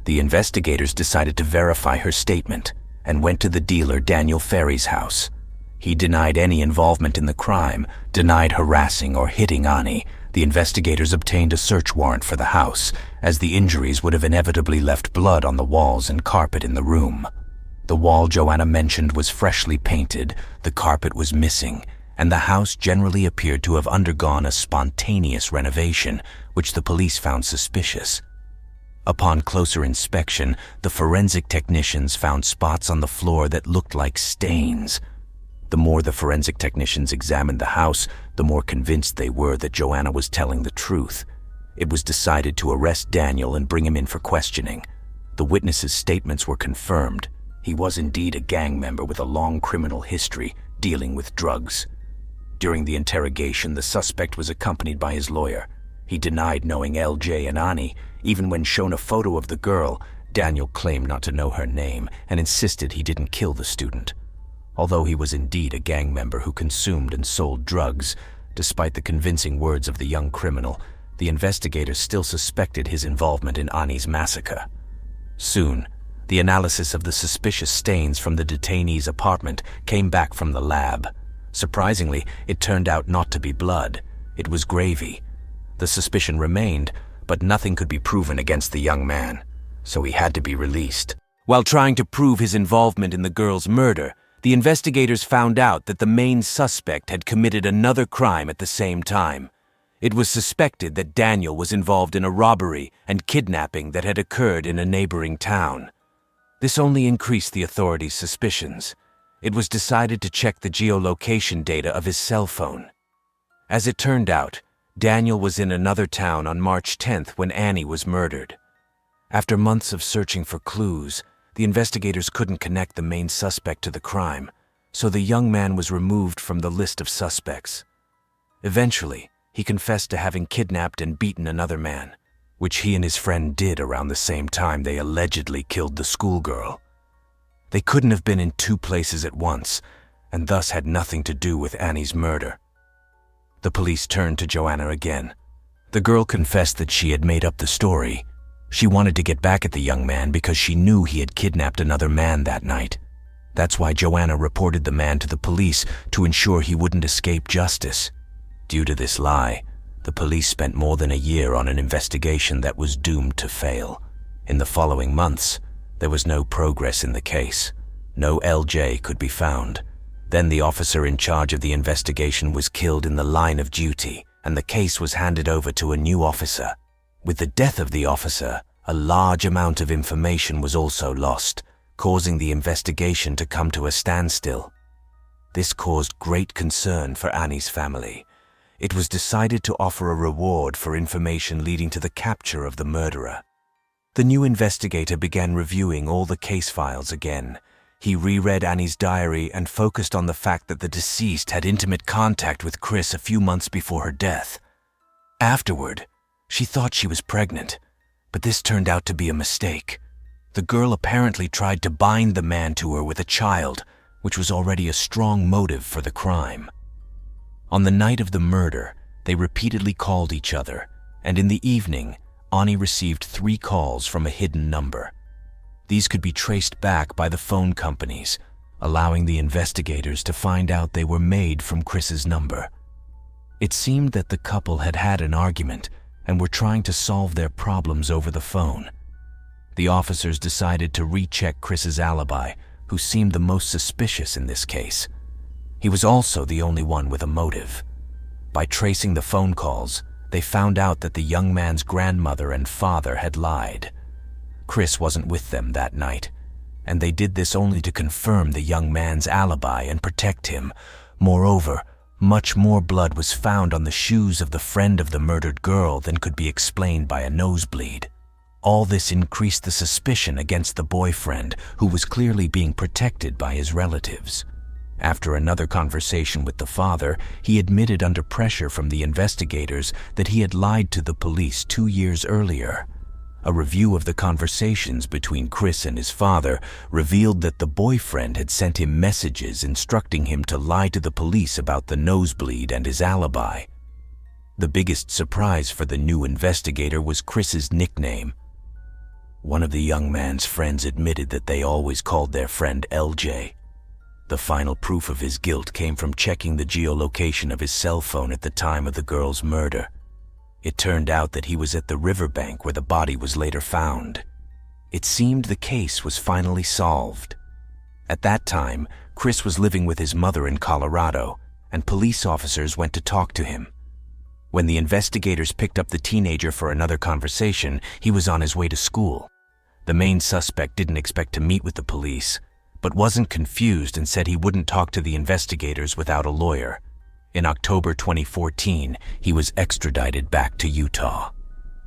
The investigators decided to verify her statement and went to the dealer Daniel Ferry's house. He denied any involvement in the crime, denied harassing or hitting Ani. The investigators obtained a search warrant for the house, as the injuries would have inevitably left blood on the walls and carpet in the room. The wall Joanna mentioned was freshly painted, the carpet was missing, and the house generally appeared to have undergone a spontaneous renovation, which the police found suspicious. Upon closer inspection, the forensic technicians found spots on the floor that looked like stains. The more the forensic technicians examined the house, the more convinced they were that Joanna was telling the truth. It was decided to arrest Daniel and bring him in for questioning.
The witnesses' statements were confirmed. He was indeed a gang member with a long criminal history dealing with drugs. During the interrogation, the suspect was accompanied by his lawyer. He denied knowing LJ and Ani. Even when shown a photo of the girl, Daniel claimed not to know her name and insisted he didn't kill the student. Although he was indeed a gang member who consumed and sold drugs, despite the convincing words of the young criminal, the investigators still suspected his involvement in Ani's massacre. Soon, the analysis of the suspicious stains from the detainee's apartment came back from the lab. Surprisingly, it turned out not to be blood. It was gravy. The suspicion remained, but nothing could be proven against the young man, so he had to be released.
While trying to prove his involvement in the girl's murder, the investigators found out that the main suspect had committed another crime at the same time. It was suspected that Daniel was involved in a robbery and kidnapping that had occurred in a neighboring town. This only increased the authorities' suspicions. It was decided to check the geolocation data of his cell phone. As it turned out, Daniel was in another town on March 10th when Annie was murdered. After months of searching for clues, the investigators couldn't connect the main suspect to the crime, so the young man was removed from the list of suspects. Eventually, he confessed to having kidnapped and beaten another man, which he and his friend did around the same time they allegedly killed the schoolgirl. They couldn't have been in two places at once, and thus had nothing to do with Annie's murder. The police turned to Joanna again. The girl confessed that she had made up the story. She wanted to get back at the young man because she knew he had kidnapped another man that night. That's why Joanna reported the man to the police to ensure he wouldn't escape justice. Due to this lie, the police spent more than a year on an investigation that was doomed to fail. In the following months, there was no progress in the case. No LJ could be found. Then the officer in charge of the investigation was killed in the line of duty, and the case was handed over to a new officer. With the death of the officer, a large amount of information was also lost, causing the investigation to come to a standstill. This caused great concern for Annie's family. It was decided to offer a reward for information leading to the capture of the murderer. The new investigator began reviewing all the case files again. He reread Annie's diary and focused on the fact that the deceased had intimate contact with Chris a few months before her death. Afterward, she thought she was pregnant, but this turned out to be a mistake. The girl apparently tried to bind the man to her with a child, which was already a strong motive for the crime. On the night of the murder, they repeatedly called each other, and in the evening, Ani received 3 calls from a hidden number. These could be traced back by the phone companies, allowing the investigators to find out they were made from Chris's number. It seemed that the couple had had an argument and were trying to solve their problems over the phone. The officers decided to recheck Chris's alibi, who seemed the most suspicious in this case. He was also the only one with a motive. By tracing the phone calls, they found out that the young man's grandmother and father had lied. Chris wasn't with them that night, and they did this only to confirm the young man's alibi and protect him. Moreover, much more blood was found on the shoes of the friend of the murdered girl than could be explained by a nosebleed. All this increased the suspicion against the boyfriend, who was clearly being protected by his relatives. After another conversation with the father, he admitted under pressure from the investigators that he had lied to the police 2 years earlier. A review of the conversations between Chris and his father revealed that the boyfriend had sent him messages instructing him to lie to the police about the nosebleed and his alibi. The biggest surprise for the new investigator was Chris's nickname. One of the young man's friends admitted that they always called their friend LJ. The final proof of his guilt came from checking the geolocation of his cell phone at the time of the girl's murder. It turned out that he was at the riverbank where the body was later found. It seemed the case was finally solved. At that time, Chris was living with his mother in Colorado, and police officers went to talk to him. When the investigators picked up the teenager for another conversation, he was on his way to school. The main suspect didn't expect to meet with the police, but wasn't confused and said he wouldn't talk to the investigators without a lawyer. In October 2014, he was extradited back to Utah.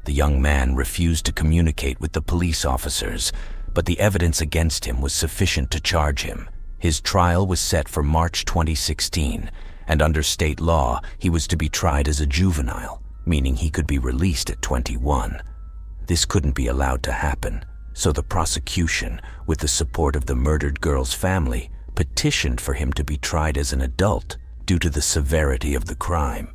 The young man refused to communicate with the police officers, but the evidence against him was sufficient to charge him. His trial was set for March 2016, and under state law, he was to be tried as a juvenile, meaning he could be released at 21. This couldn't be allowed to happen, so the prosecution, with the support of the murdered girl's family, petitioned for him to be tried as an adult due to the severity of the crime.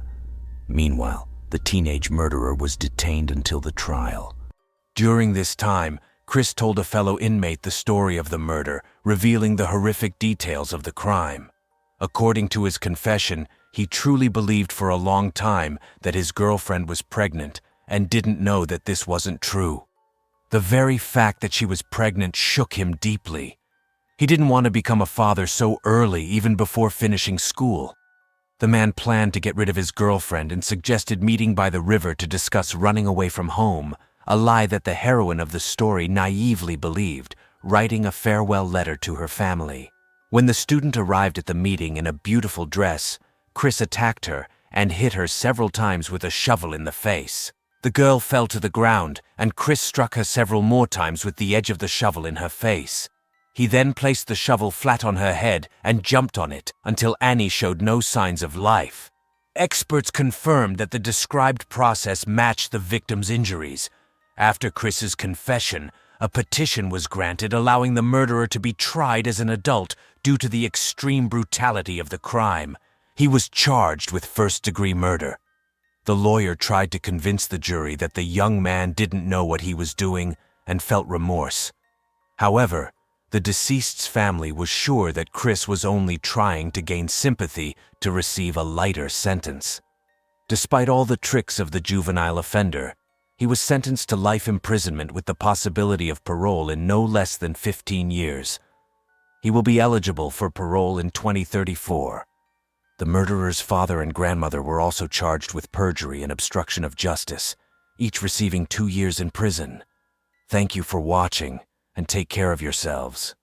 Meanwhile, the teenage murderer was detained until the trial.
During this time, Chris told a fellow inmate the story of the murder, revealing the horrific details of the crime. According to his confession, he truly believed for a long time that his girlfriend was pregnant and didn't know that this wasn't true. The very fact that she was pregnant shook him deeply. He didn't want to become a father so early, even before finishing school. The man planned to get rid of his girlfriend and suggested meeting by the river to discuss running away from home, a lie that the heroine of the story naively believed, writing a farewell letter to her family. When the student arrived at the meeting in a beautiful dress, Chris attacked her and hit her several times with a shovel in the face. The girl fell to the ground, and Chris struck her several more times with the edge of the shovel in her face. He then placed the shovel flat on her head and jumped on it until Annie showed no signs of life. Experts confirmed that the described process matched the victim's injuries. After Chris's confession, a petition was granted allowing the murderer to be tried as an adult due to the extreme brutality of the crime. He was charged with first-degree murder. The lawyer tried to convince the jury that the young man didn't know what he was doing and felt remorse. However, the deceased's family was sure that Chris was only trying to gain sympathy to receive a lighter sentence. Despite all the tricks of the juvenile offender, he was sentenced to life imprisonment with the possibility of parole in no less than 15 years. He will be eligible for parole in 2034. The murderer's father and grandmother were also charged with perjury and obstruction of justice, each receiving 2 years in prison. Thank you for watching, and take care of yourselves.